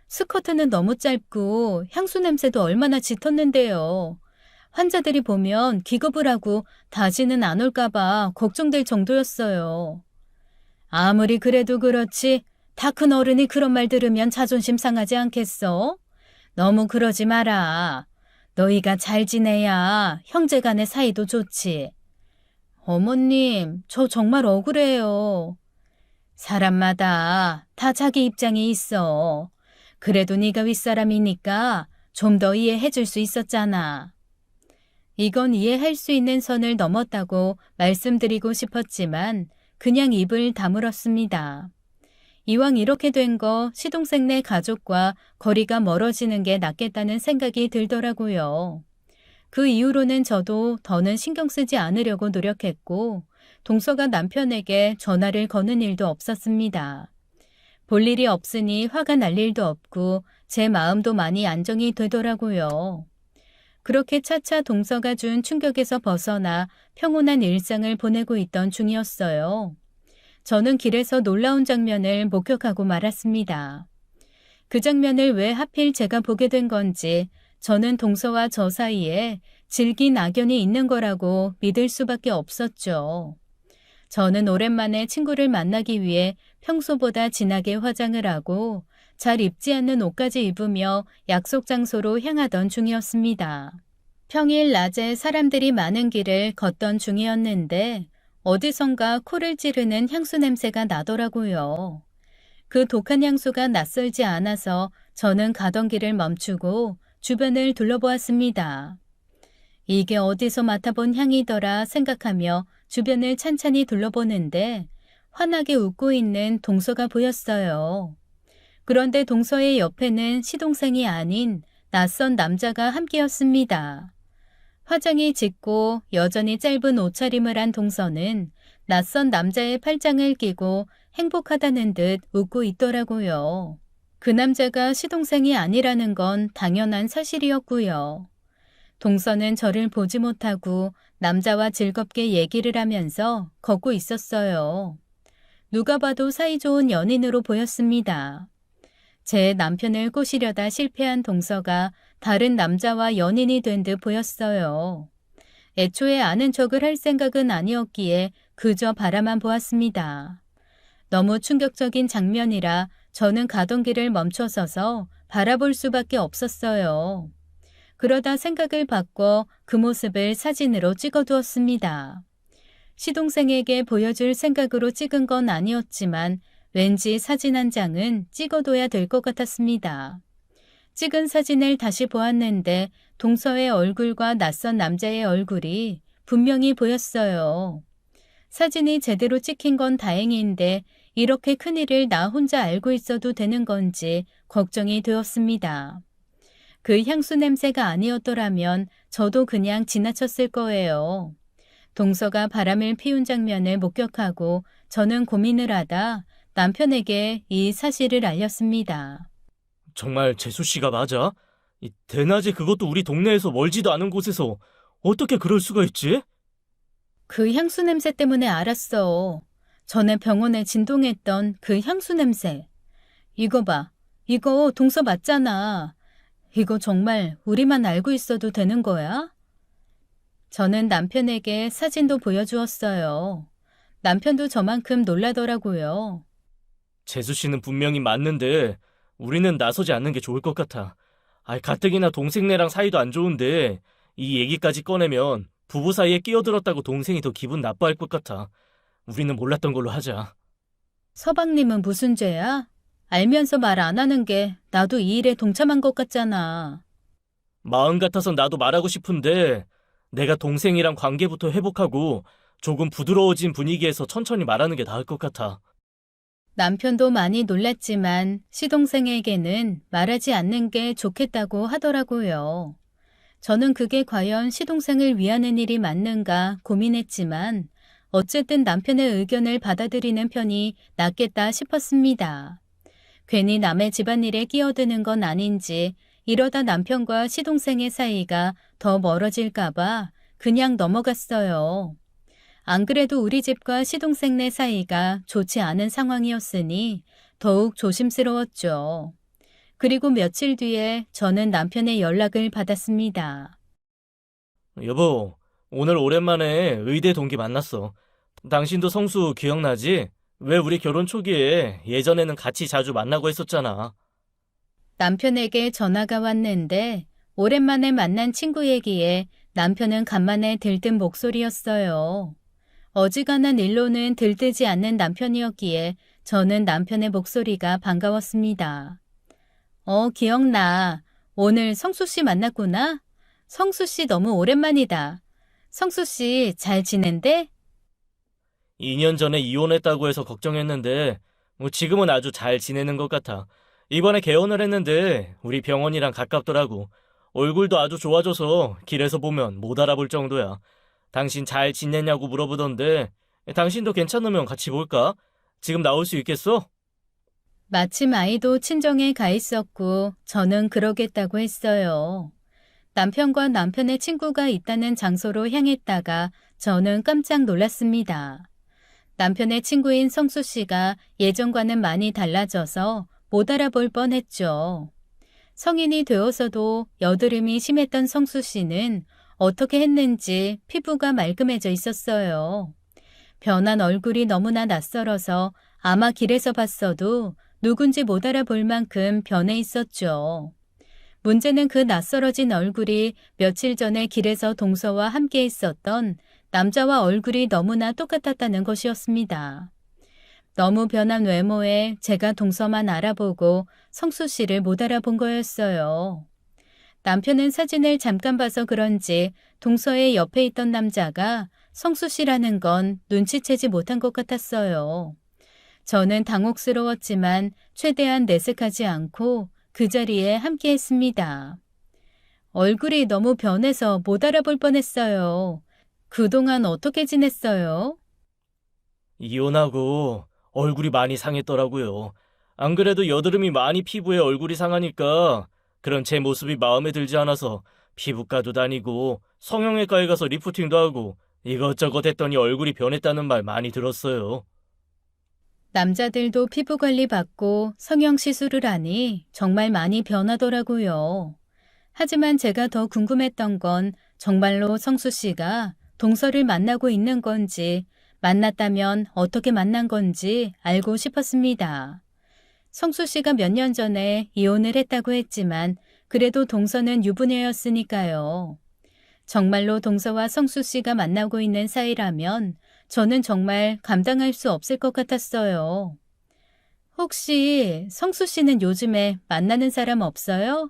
[SPEAKER 1] 스커트는 너무 짧고 향수 냄새도 얼마나 짙었는데요. 환자들이 보면 기겁을 하고 다시는 안 올까봐 걱정될 정도였어요. 아무리 그래도 그렇지 다 큰 어른이 그런 말 들으면 자존심 상하지 않겠어? 너무 그러지 마라. 너희가 잘 지내야 형제 간의 사이도 좋지. 어머님, 저 정말 억울해요. 사람마다 다 자기 입장이 있어. 그래도 네가 윗사람이니까 좀 더 이해해 줄 수 있었잖아. 이건 이해할 수 있는 선을 넘었다고 말씀드리고 싶었지만 그냥 입을 다물었습니다. 이왕 이렇게 된 거 시동생네 가족과 거리가 멀어지는 게 낫겠다는 생각이 들더라고요. 그 이후로는 저도 더는 신경 쓰지 않으려고 노력했고 동서가 남편에게 전화를 거는 일도 없었습니다. 볼 일이 없으니 화가 날 일도 없고 제 마음도 많이 안정이 되더라고요. 그렇게 차차 동서가 준 충격에서 벗어나 평온한 일상을 보내고 있던 중이었어요. 저는 길에서 놀라운 장면을 목격하고 말았습니다. 그 장면을 왜 하필 제가 보게 된 건지 저는 동서와 저 사이에 질긴 악연이 있는 거라고 믿을 수밖에 없었죠. 저는 오랜만에 친구를 만나기 위해 평소보다 진하게 화장을 하고 잘 입지 않는 옷까지 입으며 약속 장소로 향하던 중이었습니다. 평일 낮에 사람들이 많은 길을 걷던 중이었는데 어디선가 코를 찌르는 향수 냄새가 나더라고요. 그 독한 향수가 낯설지 않아서 저는 가던 길을 멈추고 주변을 둘러보았습니다. 이게 어디서 맡아본 향이더라 생각하며 주변을 찬찬히 둘러보는데 환하게 웃고 있는 동서가 보였어요. 그런데 동서의 옆에는 시동생이 아닌 낯선 남자가 함께였습니다. 화장이 짙고 여전히 짧은 옷차림을 한 동서는 낯선 남자의 팔짱을 끼고 행복하다는 듯 웃고 있더라고요. 그 남자가 시동생이 아니라는 건 당연한 사실이었고요. 동서는 저를 보지 못하고 남자와 즐겁게 얘기를 하면서 걷고 있었어요. 누가 봐도 사이좋은 연인으로 보였습니다. 제 남편을 꼬시려다 실패한 동서가 다른 남자와 연인이 된 듯 보였어요. 애초에 아는 척을 할 생각은 아니었기에 그저 바라만 보았습니다. 너무 충격적인 장면이라 저는 가던 길을 멈춰서서 바라볼 수밖에 없었어요. 그러다 생각을 바꿔 그 모습을 사진으로 찍어두었습니다. 시동생에게 보여줄 생각으로 찍은 건 아니었지만 왠지 사진 한 장은 찍어둬야 될 것 같았습니다. 찍은 사진을 다시 보았는데 동서의 얼굴과 낯선 남자의 얼굴이 분명히 보였어요. 사진이 제대로 찍힌 건 다행인데 이렇게 큰일을 나 혼자 알고 있어도 되는 건지 걱정이 되었습니다. 그 향수 냄새가 아니었더라면 저도 그냥 지나쳤을 거예요. 동서가 바람을 피운 장면을 목격하고 저는 고민을 하다 남편에게 이 사실을 알렸습니다.
[SPEAKER 2] 정말 재수 씨가 맞아? 이 대낮에 그것도 우리 동네에서 멀지도 않은 곳에서 어떻게 그럴 수가 있지?
[SPEAKER 1] 그 향수 냄새 때문에 알았어. 전에 병원에 진동했던 그 향수 냄새. 이거 봐. 이거 동서 맞잖아. 이거 정말 우리만 알고 있어도 되는 거야? 저는 남편에게 사진도 보여주었어요. 남편도 저만큼 놀라더라고요.
[SPEAKER 2] 재수 씨는 분명히 맞는데 우리는 나서지 않는 게 좋을 것 같아. 가뜩이나 동생네랑 사이도 안 좋은데 이 얘기까지 꺼내면 부부 사이에 끼어들었다고 동생이 더 기분 나빠할 것 같아. 우리는 몰랐던 걸로 하자.
[SPEAKER 1] 서방님은 무슨 죄야? 알면서 말 안 하는 게 나도 이 일에 동참한 것 같잖아.
[SPEAKER 2] 마음 같아선 나도 말하고 싶은데 내가 동생이랑 관계부터 회복하고 조금 부드러워진 분위기에서 천천히 말하는 게 나을 것 같아.
[SPEAKER 1] 남편도 많이 놀랐지만 시동생에게는 말하지 않는 게 좋겠다고 하더라고요. 저는 그게 과연 시동생을 위하는 일이 맞는가 고민했지만 어쨌든 남편의 의견을 받아들이는 편이 낫겠다 싶었습니다. 괜히 남의 집안일에 끼어드는 건 아닌지 이러다 남편과 시동생의 사이가 더 멀어질까봐 그냥 넘어갔어요. 안 그래도 우리 집과 시동생네 사이가 좋지 않은 상황이었으니 더욱 조심스러웠죠. 그리고 며칠 뒤에 저는 남편의 연락을 받았습니다.
[SPEAKER 2] 여보, 오늘 오랜만에 의대 동기 만났어. 당신도 성수 기억나지? 왜 우리 결혼 초기에 예전에는 같이 자주 만나고 했었잖아.
[SPEAKER 1] 남편에게 전화가 왔는데 오랜만에 만난 친구 얘기에 남편은 간만에 들뜬 목소리였어요. 어지간한 일로는 들뜨지 않는 남편이었기에 저는 남편의 목소리가 반가웠습니다. 기억나. 오늘 성수 씨 만났구나? 성수 씨 너무 오랜만이다. 성수 씨 잘 지낸대?
[SPEAKER 2] 2년 전에 이혼했다고 해서 걱정했는데 지금은 아주 잘 지내는 것 같아. 이번에 개원을 했는데 우리 병원이랑 가깝더라고. 얼굴도 아주 좋아져서 길에서 보면 못 알아볼 정도야. 당신 잘 지내냐고 물어보던데 당신도 괜찮으면 같이 볼까? 지금 나올 수 있겠어?
[SPEAKER 1] 마침 아이도 친정에 가 있었고 저는 그러겠다고 했어요. 남편과 남편의 친구가 있다는 장소로 향했다가 저는 깜짝 놀랐습니다. 남편의 친구인 성수 씨가 예전과는 많이 달라져서 못 알아볼 뻔했죠. 성인이 되어서도 여드름이 심했던 성수 씨는 어떻게 했는지 피부가 말끔해져 있었어요. 변한 얼굴이 너무나 낯설어서 아마 길에서 봤어도 누군지 못 알아볼 만큼 변해 있었죠. 문제는 그 낯설어진 얼굴이 며칠 전에 길에서 동서와 함께 있었던 남자와 얼굴이 너무나 똑같았다는 것이었습니다. 너무 변한 외모에 제가 동서만 알아보고 성수 씨를 못 알아본 거였어요. 남편은 사진을 잠깐 봐서 그런지 동서의 옆에 있던 남자가 성수 씨라는 건 눈치채지 못한 것 같았어요. 저는 당혹스러웠지만 최대한 내색하지 않고 그 자리에 함께 했습니다. 얼굴이 너무 변해서 못 알아볼 뻔했어요. 그동안 어떻게 지냈어요?
[SPEAKER 2] 이혼하고 얼굴이 많이 상했더라고요. 안 그래도 여드름이 많이 피부에 얼굴이 상하니까 그런 제 모습이 마음에 들지 않아서 피부과도 다니고 성형외과에 가서 리프팅도 하고 이것저것 했더니 얼굴이 변했다는 말 많이 들었어요.
[SPEAKER 1] 남자들도 피부 관리 받고 성형 시술을 하니 정말 많이 변하더라고요. 하지만 제가 더 궁금했던 건 정말로 성수 씨가 동서를 만나고 있는 건지, 만났다면 어떻게 만난 건지 알고 싶었습니다. 성수 씨가 몇 년 전에 이혼을 했다고 했지만 그래도 동서는 유부녀였으니까요. 정말로 동서와 성수 씨가 만나고 있는 사이라면 저는 정말 감당할 수 없을 것 같았어요. 혹시 성수 씨는 요즘에 만나는 사람 없어요?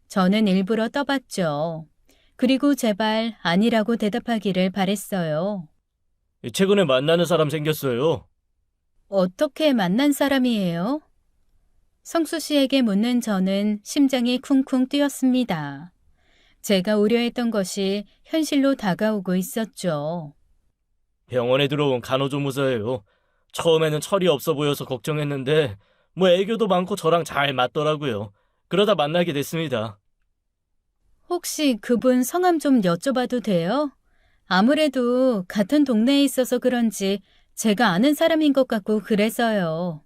[SPEAKER 1] 저는 일부러 떠봤죠. 그리고 제발 아니라고 대답하기를 바랬어요.
[SPEAKER 2] 최근에 만나는 사람 생겼어요.
[SPEAKER 1] 어떻게 만난 사람이에요? 성수 씨에게 묻는 저는 심장이 쿵쿵 뛰었습니다. 제가 우려했던 것이 현실로 다가오고 있었죠.
[SPEAKER 2] 병원에 들어온 간호조무사예요. 처음에는 철이 없어 보여서 걱정했는데 뭐 애교도 많고 저랑 잘 맞더라고요. 그러다 만나게 됐습니다.
[SPEAKER 1] 혹시 그분 성함 좀 여쭤봐도 돼요? 아무래도 같은 동네에 있어서 그런지 제가 아는 사람인 것 같고 그래서요.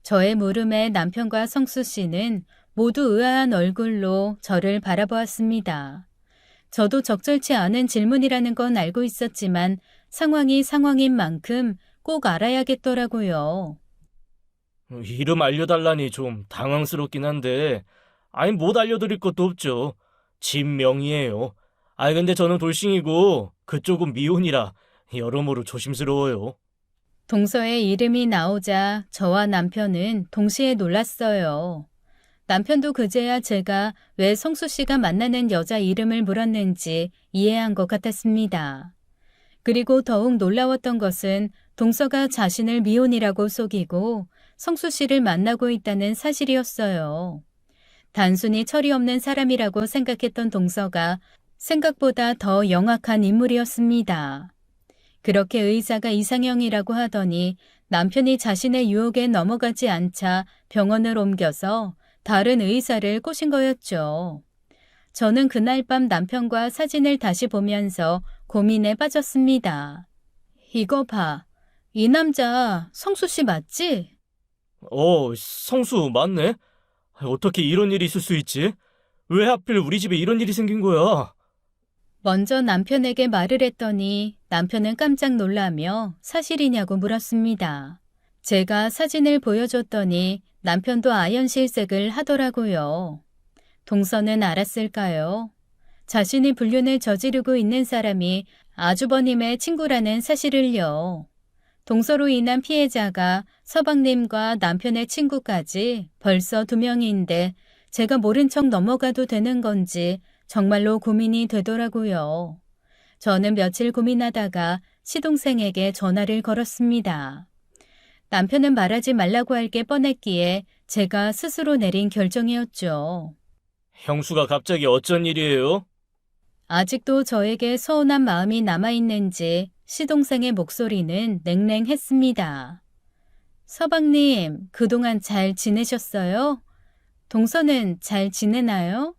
[SPEAKER 1] 저의 물음에 남편과 성수 씨는 모두 의아한 얼굴로 저를 바라보았습니다. 저도 적절치 않은 질문이라는 건 알고 있었지만 상황이 상황인 만큼 꼭 알아야겠더라고요.
[SPEAKER 2] 이름 알려달라니 좀 당황스럽긴 한데 아니 못 알려드릴 것도 없죠. 진명이에요. 아니 근데 저는 돌싱이고 그쪽은 미혼이라 여러모로 조심스러워요.
[SPEAKER 1] 동서의 이름이 나오자 저와 남편은 동시에 놀랐어요. 남편도 그제야 제가 왜 성수 씨가 만나는 여자 이름을 물었는지 이해한 것 같았습니다. 그리고 더욱 놀라웠던 것은 동서가 자신을 미혼이라고 속이고 성수 씨를 만나고 있다는 사실이었어요. 단순히 철이 없는 사람이라고 생각했던 동서가 생각보다 더 영악한 인물이었습니다. 그렇게 의사가 이상형이라고 하더니 남편이 자신의 유혹에 넘어가지 않자 병원을 옮겨서 다른 의사를 꼬신 거였죠. 저는 그날 밤 남편과 사진을 다시 보면서 고민에 빠졌습니다. 이거 봐. 이 남자 성수 씨 맞지?
[SPEAKER 2] 성수 맞네? 어떻게 이런 일이 있을 수 있지? 왜 하필 우리 집에 이런 일이 생긴 거야?
[SPEAKER 1] 먼저 남편에게 말을 했더니 남편은 깜짝 놀라며 사실이냐고 물었습니다. 제가 사진을 보여줬더니 남편도 아연실색을 하더라고요. 동서는 알았을까요? 자신이 불륜을 저지르고 있는 사람이 아주버님의 친구라는 사실을요. 동서로 인한 피해자가 서방님과 남편의 친구까지 벌써 2명인데 제가 모른 척 넘어가도 되는 건지 정말로 고민이 되더라고요. 저는 며칠 고민하다가 시동생에게 전화를 걸었습니다. 남편은 말하지 말라고 할 게 뻔했기에 제가 스스로 내린 결정이었죠.
[SPEAKER 2] 형수가 갑자기 어쩐 일이에요?
[SPEAKER 1] 아직도 저에게 서운한 마음이 남아있는지 시동생의 목소리는 냉랭했습니다. 서방님, 그동안 잘 지내셨어요? 동서는 잘 지내나요?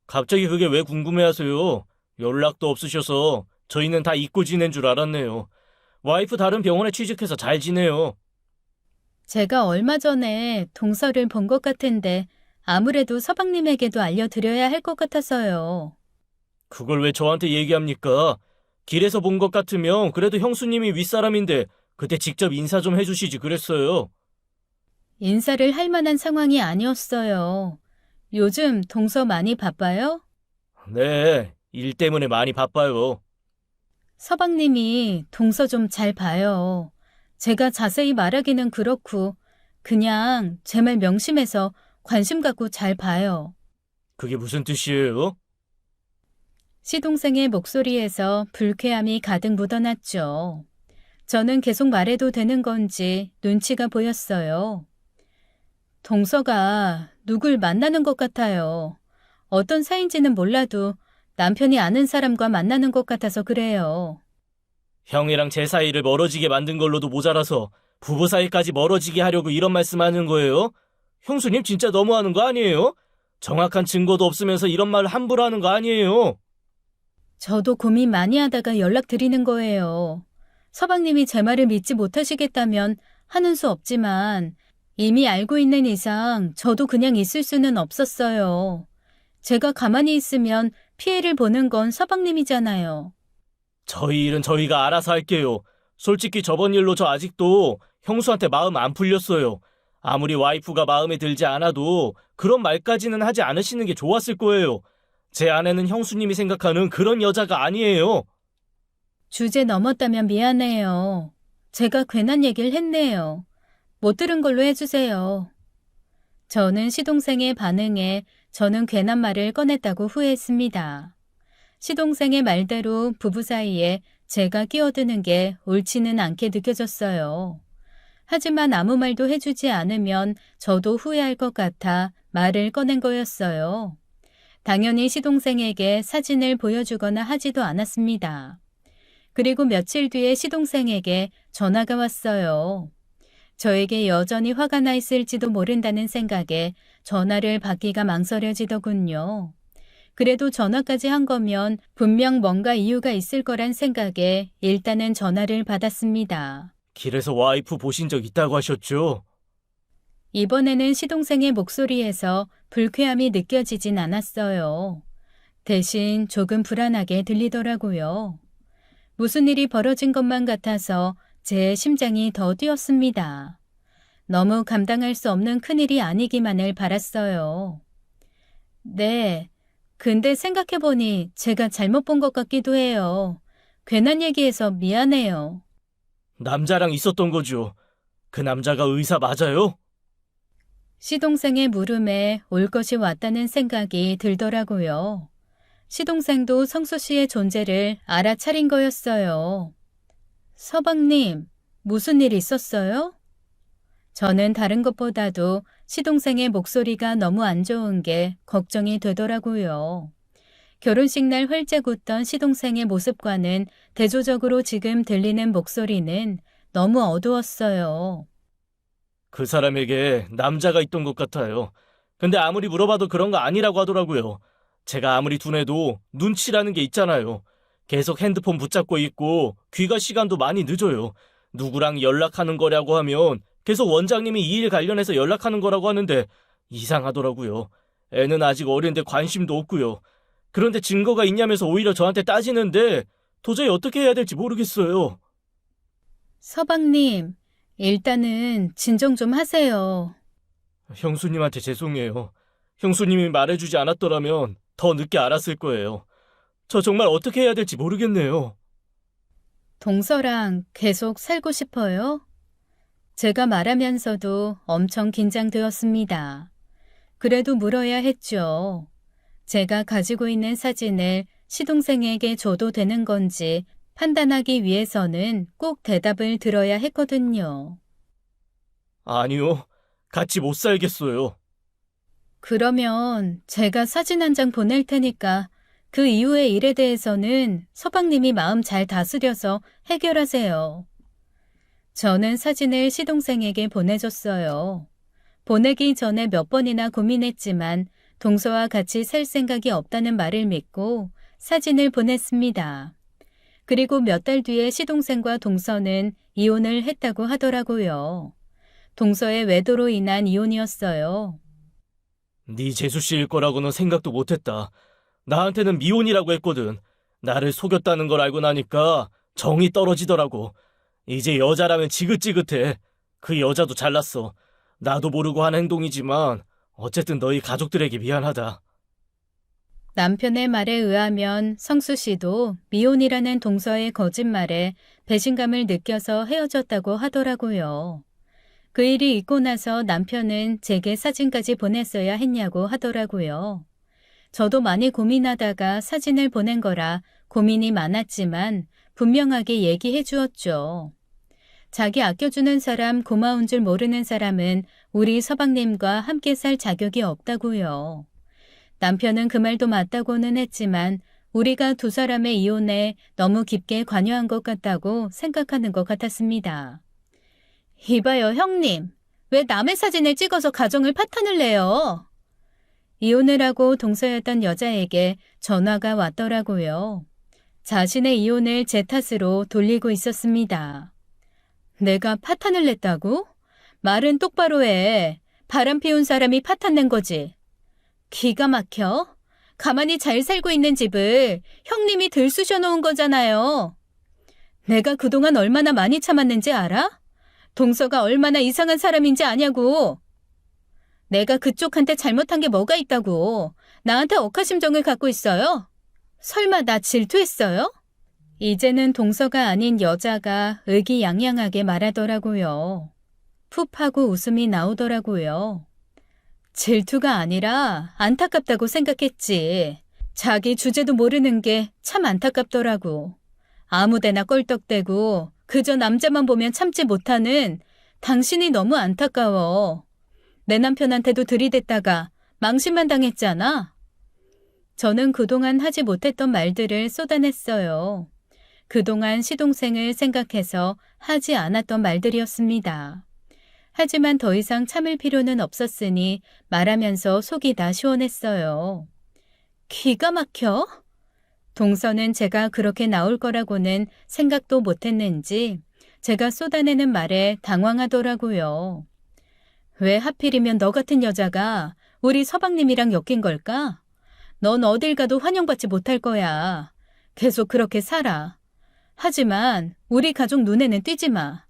[SPEAKER 2] 갑자기 그게 왜 궁금해하세요? 연락도 없으셔서 저희는 다 잊고 지낸 줄 알았네요. 와이프 다른 병원에 취직해서 잘 지내요.
[SPEAKER 1] 제가 얼마 전에 동서를 본 것 같은데 아무래도 서방님에게도 알려드려야 할 것 같아서요.
[SPEAKER 2] 그걸 왜 저한테 얘기합니까? 길에서 본 것 같으면 그래도 형수님이 윗사람인데 그때 직접 인사 좀 해주시지 그랬어요.
[SPEAKER 1] 인사를 할 만한 상황이 아니었어요. 요즘 동서 많이 바빠요?
[SPEAKER 2] 네, 일 때문에 많이 바빠요.
[SPEAKER 1] 서방님이 동서 좀 잘 봐요. 제가 자세히 말하기는 그렇고 그냥 제 말 명심해서 관심 갖고 잘 봐요.
[SPEAKER 2] 그게 무슨 뜻이에요?
[SPEAKER 1] 시동생의 목소리에서 불쾌함이 가득 묻어났죠. 저는 계속 말해도 되는 건지 눈치가 보였어요. 동서가 누굴 만나는 것 같아요. 어떤 사이인지는 몰라도 남편이 아는 사람과 만나는 것 같아서 그래요.
[SPEAKER 2] 형이랑 제 사이를 멀어지게 만든 걸로도 모자라서 부부 사이까지 멀어지게 하려고 이런 말씀하는 거예요? 형수님 진짜 너무하는 거 아니에요? 정확한 증거도 없으면서 이런 말을 함부로 하는 거 아니에요?
[SPEAKER 1] 저도 고민 많이 하다가 연락드리는 거예요. 서방님이 제 말을 믿지 못하시겠다면 하는 수 없지만 이미 알고 있는 이상 저도 그냥 있을 수는 없었어요. 제가 가만히 있으면 피해를 보는 건 서방님이잖아요.
[SPEAKER 2] 저희 일은 저희가 알아서 할게요. 솔직히 저번 일로 저 아직도 형수한테 마음 안 풀렸어요. 아무리 와이프가 마음에 들지 않아도 그런 말까지는 하지 않으시는 게 좋았을 거예요. 제 아내는 형수님이 생각하는 그런 여자가 아니에요.
[SPEAKER 1] 주제 넘었다면 미안해요. 제가 괜한 얘기를 했네요. 못 들은 걸로 해주세요. 저는 시동생의 반응에 저는 괜한 말을 꺼냈다고 후회했습니다. 시동생의 말대로 부부 사이에 제가 끼어드는 게 옳지는 않게 느껴졌어요. 하지만 아무 말도 해주지 않으면 저도 후회할 것 같아 말을 꺼낸 거였어요. 당연히 시동생에게 사진을 보여주거나 하지도 않았습니다. 그리고 며칠 뒤에 시동생에게 전화가 왔어요. 저에게 여전히 화가 나 있을지도 모른다는 생각에 전화를 받기가 망설여지더군요. 그래도 전화까지 한 거면 분명 뭔가 이유가 있을 거란 생각에 일단은 전화를 받았습니다.
[SPEAKER 2] 길에서 와이프 보신 적 있다고 하셨죠?
[SPEAKER 1] 이번에는 시동생의 목소리에서 불쾌함이 느껴지진 않았어요. 대신 조금 불안하게 들리더라고요. 무슨 일이 벌어진 것만 같아서 제 심장이 더 뛰었습니다. 너무 감당할 수 없는 큰일이 아니기만을 바랐어요. 네, 근데 생각해보니 제가 잘못 본 것 같기도 해요. 괜한 얘기해서 미안해요.
[SPEAKER 2] 남자랑 있었던 거죠. 그 남자가 의사 맞아요?
[SPEAKER 1] 시동생의 물음에 올 것이 왔다는 생각이 들더라고요. 시동생도 성수 씨의 존재를 알아차린 거였어요. 서방님, 무슨 일 있었어요? 저는 다른 것보다도 시동생의 목소리가 너무 안 좋은 게 걱정이 되더라고요. 결혼식 날 활짝 웃던 시동생의 모습과는 대조적으로 지금 들리는 목소리는 너무 어두웠어요.
[SPEAKER 2] 그 사람에게 남자가 있던 것 같아요. 근데 아무리 물어봐도 그런 거 아니라고 하더라고요. 제가 아무리 둔해도 눈치라는 게 있잖아요. 계속 핸드폰 붙잡고 있고 귀가 시간도 많이 늦어요. 누구랑 연락하는 거라고 하면 계속 원장님이 이 일 관련해서 연락하는 거라고 하는데 이상하더라고요. 애는 아직 어린데 관심도 없고요. 그런데 증거가 있냐면서 오히려 저한테 따지는데 도저히 어떻게 해야 될지 모르겠어요.
[SPEAKER 1] 서방님, 일단은 진정 좀 하세요.
[SPEAKER 2] 형수님한테 죄송해요. 형수님이 말해주지 않았더라면 더 늦게 알았을 거예요. 저 정말 어떻게 해야 될지 모르겠네요.
[SPEAKER 1] 동서랑 계속 살고 싶어요? 제가 말하면서도 엄청 긴장되었습니다. 그래도 물어야 했죠. 제가 가지고 있는 사진을 시동생에게 줘도 되는 건지 판단하기 위해서는 꼭 대답을 들어야 했거든요.
[SPEAKER 2] 아니요. 같이 못 살겠어요.
[SPEAKER 1] 그러면 제가 사진 한 장 보낼 테니까 그 이후의 일에 대해서는 서방님이 마음 잘 다스려서 해결하세요. 저는 사진을 시동생에게 보내줬어요. 보내기 전에 몇 번이나 고민했지만 동서와 같이 살 생각이 없다는 말을 믿고 사진을 보냈습니다. 그리고 몇 달 뒤에 시동생과 동서는 이혼을 했다고 하더라고요. 동서의 외도로 인한 이혼이었어요.
[SPEAKER 2] 네 재수 씨일 거라고는 생각도 못했다. 나한테는 미혼이라고 했거든. 나를 속였다는 걸 알고 나니까 정이 떨어지더라고. 이제 여자라면 지긋지긋해. 그 여자도 잘났어. 나도 모르고 한 행동이지만 어쨌든 너희 가족들에게 미안하다.
[SPEAKER 1] 남편의 말에 의하면 성수 씨도 미혼이라는 동서의 거짓말에 배신감을 느껴서 헤어졌다고 하더라고요. 그 일이 있고 나서 남편은 제게 사진까지 보냈어야 했냐고 하더라고요. 저도 많이 고민하다가 사진을 보낸 거라 고민이 많았지만 분명하게 얘기해 주었죠. 자기 아껴주는 사람, 고마운 줄 모르는 사람은 우리 서방님과 함께 살 자격이 없다고요. 남편은 그 말도 맞다고는 했지만 우리가 두 사람의 이혼에 너무 깊게 관여한 것 같다고 생각하는 것 같았습니다. 이봐요, 형님. 왜 남의 사진을 찍어서 가정을 파탄을 내요? 이혼을 하고 동서였던 여자에게 전화가 왔더라고요. 자신의 이혼을 제 탓으로 돌리고 있었습니다. 내가 파탄을 냈다고? 말은 똑바로 해. 바람 피운 사람이 파탄 낸 거지. 기가 막혀. 가만히 잘 살고 있는 집을 형님이 들쑤셔 놓은 거잖아요. 내가 그동안 얼마나 많이 참았는지 알아? 동서가 얼마나 이상한 사람인지 아냐고. 내가 그쪽한테 잘못한 게 뭐가 있다고. 나한테 억하심정을 갖고 있어요? 설마 나 질투했어요? 이제는 동서가 아닌 여자가 의기양양하게 말하더라고요. 푹하고 웃음이 나오더라고요. 질투가 아니라 안타깝다고 생각했지. 자기 주제도 모르는 게 참 안타깝더라고. 아무데나 껄떡대고 그저 남자만 보면 참지 못하는 당신이 너무 안타까워. 내 남편한테도 들이댔다가 망신만 당했잖아. 저는 그동안 하지 못했던 말들을 쏟아냈어요. 그동안 시동생을 생각해서 하지 않았던 말들이었습니다. 하지만 더 이상 참을 필요는 없었으니 말하면서 속이 다 시원했어요. 기가 막혀? 동서는 제가 그렇게 나올 거라고는 생각도 못했는지 제가 쏟아내는 말에 당황하더라고요. 왜 하필이면 너 같은 여자가 우리 서방님이랑 엮인 걸까? 넌 어딜 가도 환영받지 못할 거야. 계속 그렇게 살아. 하지만 우리 가족 눈에는 띄지 마.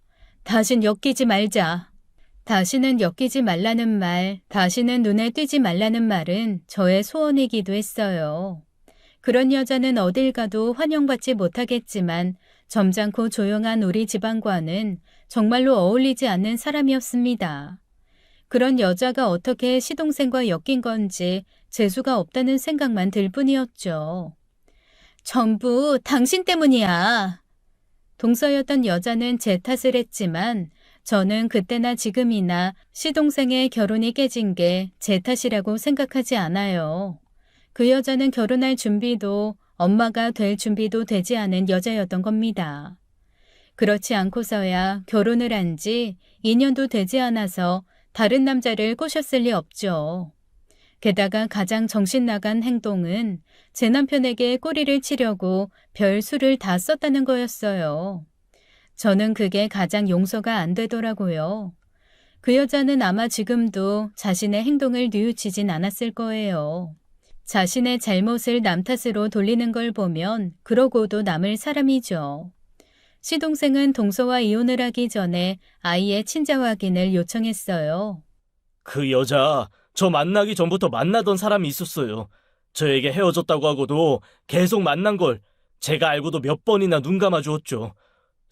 [SPEAKER 1] 다신 엮이지 말자. 다시는 엮이지 말라는 말, 다시는 눈에 띄지 말라는 말은 저의 소원이기도 했어요. 그런 여자는 어딜 가도 환영받지 못하겠지만 점잖고 조용한 우리 집안과는 정말로 어울리지 않는 사람이었습니다. 그런 여자가 어떻게 시동생과 엮인 건지 재수가 없다는 생각만 들 뿐이었죠. 전부 당신 때문이야. 동서였던 여자는 제 탓을 했지만 저는 그때나 지금이나 시동생의 결혼이 깨진 게 제 탓이라고 생각하지 않아요. 그 여자는 결혼할 준비도 엄마가 될 준비도 되지 않은 여자였던 겁니다. 그렇지 않고서야 결혼을 한 지 2년도 되지 않아서 다른 남자를 꼬셨을 리 없죠. 게다가 가장 정신 나간 행동은 제 남편에게 꼬리를 치려고 별 수를 다 썼다는 거였어요. 저는 그게 가장 용서가 안 되더라고요. 그 여자는 아마 지금도 자신의 행동을 뉘우치진 않았을 거예요. 자신의 잘못을 남 탓으로 돌리는 걸 보면 그러고도 남을 사람이죠. 시동생은 동서와 이혼을 하기 전에 아이의 친자 확인을 요청했어요.
[SPEAKER 2] 그 여자, 저 만나기 전부터 만나던 사람이 있었어요. 저에게 헤어졌다고 하고도 계속 만난 걸 제가 알고도 몇 번이나 눈 감아 주었죠.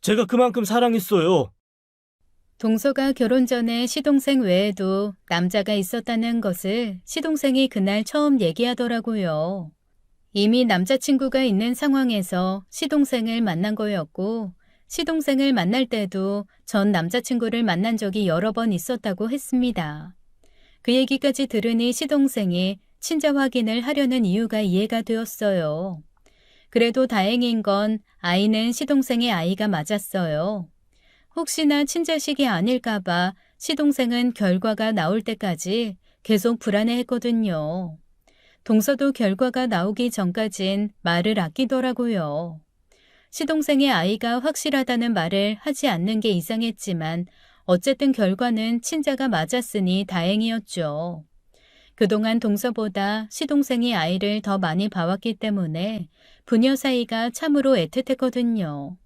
[SPEAKER 2] 제가 그만큼 사랑했어요.
[SPEAKER 1] 동서가 결혼 전에 시동생 외에도 남자가 있었다는 것을 시동생이 그날 처음 얘기하더라고요. 이미 남자친구가 있는 상황에서 시동생을 만난 거였고 시동생을 만날 때도 전 남자친구를 만난 적이 여러 번 있었다고 했습니다. 그 얘기까지 들으니 시동생이 친자 확인을 하려는 이유가 이해가 되었어요. 그래도 다행인 건 아이는 시동생의 아이가 맞았어요. 혹시나 친자식이 아닐까봐 시동생은 결과가 나올 때까지 계속 불안해했거든요. 동서도 결과가 나오기 전까진 말을 아끼더라고요. 시동생의 아이가 확실하다는 말을 하지 않는 게 이상했지만 어쨌든 결과는 친자가 맞았으니 다행이었죠. 그동안 동서보다 시동생이 아이를 더 많이 봐왔기 때문에 부녀 사이가 참으로 애틋했거든요.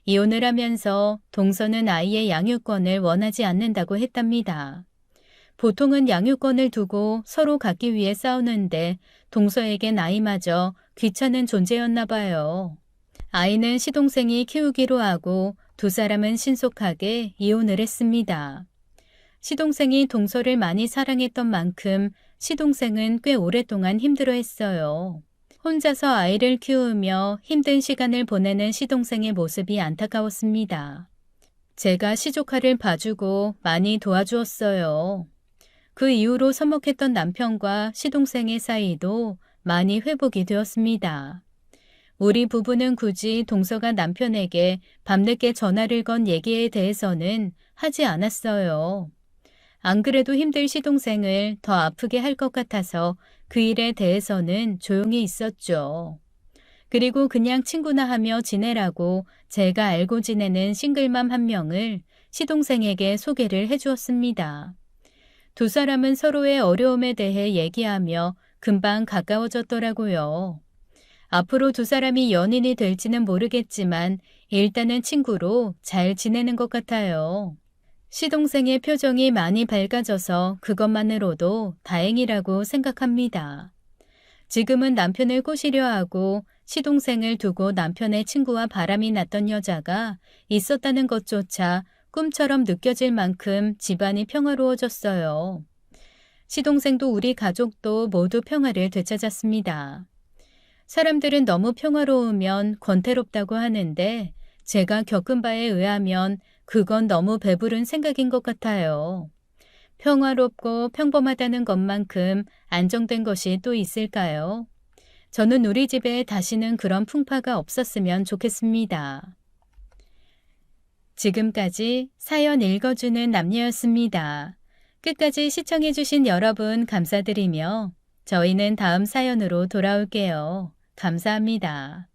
[SPEAKER 1] 이혼을 하면서 동서는 아이의 양육권을 원하지 않는다고 했답니다. 보통은 양육권을 두고 서로 갖기 위해 싸우는데 동서에겐 아이마저 귀찮은 존재였나 봐요. 아이는 시동생이 키우기로 하고 두 사람은 신속하게 이혼을 했습니다. 시동생이 동서를 많이 사랑했던 만큼 시동생은 꽤 오랫동안 힘들어했어요. 혼자서 아이를 키우며 힘든 시간을 보내는 시동생의 모습이 안타까웠습니다. 제가 시조카를 봐주고 많이 도와주었어요. 그 이후로 서먹했던 남편과 시동생의 사이도 많이 회복이 되었습니다. 우리 부부는 굳이 동서가 남편에게 밤늦게 전화를 건 얘기에 대해서는 하지 않았어요. 안 그래도 힘들 시동생을 더 아프게 할 것 같아서 그 일에 대해서는 조용히 있었죠. 그리고 그냥 친구나 하며 지내라고 제가 알고 지내는 싱글맘 한 명을 시동생에게 소개를 해주었습니다. 두 사람은 서로의 어려움에 대해 얘기하며 금방 가까워졌더라고요. 앞으로 두 사람이 연인이 될지는 모르겠지만 일단은 친구로 잘 지내는 것 같아요. 시동생의 표정이 많이 밝아져서 그것만으로도 다행이라고 생각합니다. 지금은 남편을 꼬시려 하고 시동생을 두고 남편의 친구와 바람이 났던 여자가 있었다는 것조차 꿈처럼 느껴질 만큼 집안이 평화로워졌어요. 시동생도 우리 가족도 모두 평화를 되찾았습니다. 사람들은 너무 평화로우면 권태롭다고 하는데 제가 겪은 바에 의하면 그건 너무 배부른 생각인 것 같아요. 평화롭고 평범하다는 것만큼 안정된 것이 또 있을까요? 저는 우리 집에 다시는 그런 풍파가 없었으면 좋겠습니다. 지금까지 사연 읽어주는 남녀였습니다. 끝까지 시청해주신 여러분 감사드리며 저희는 다음 사연으로 돌아올게요. 감사합니다.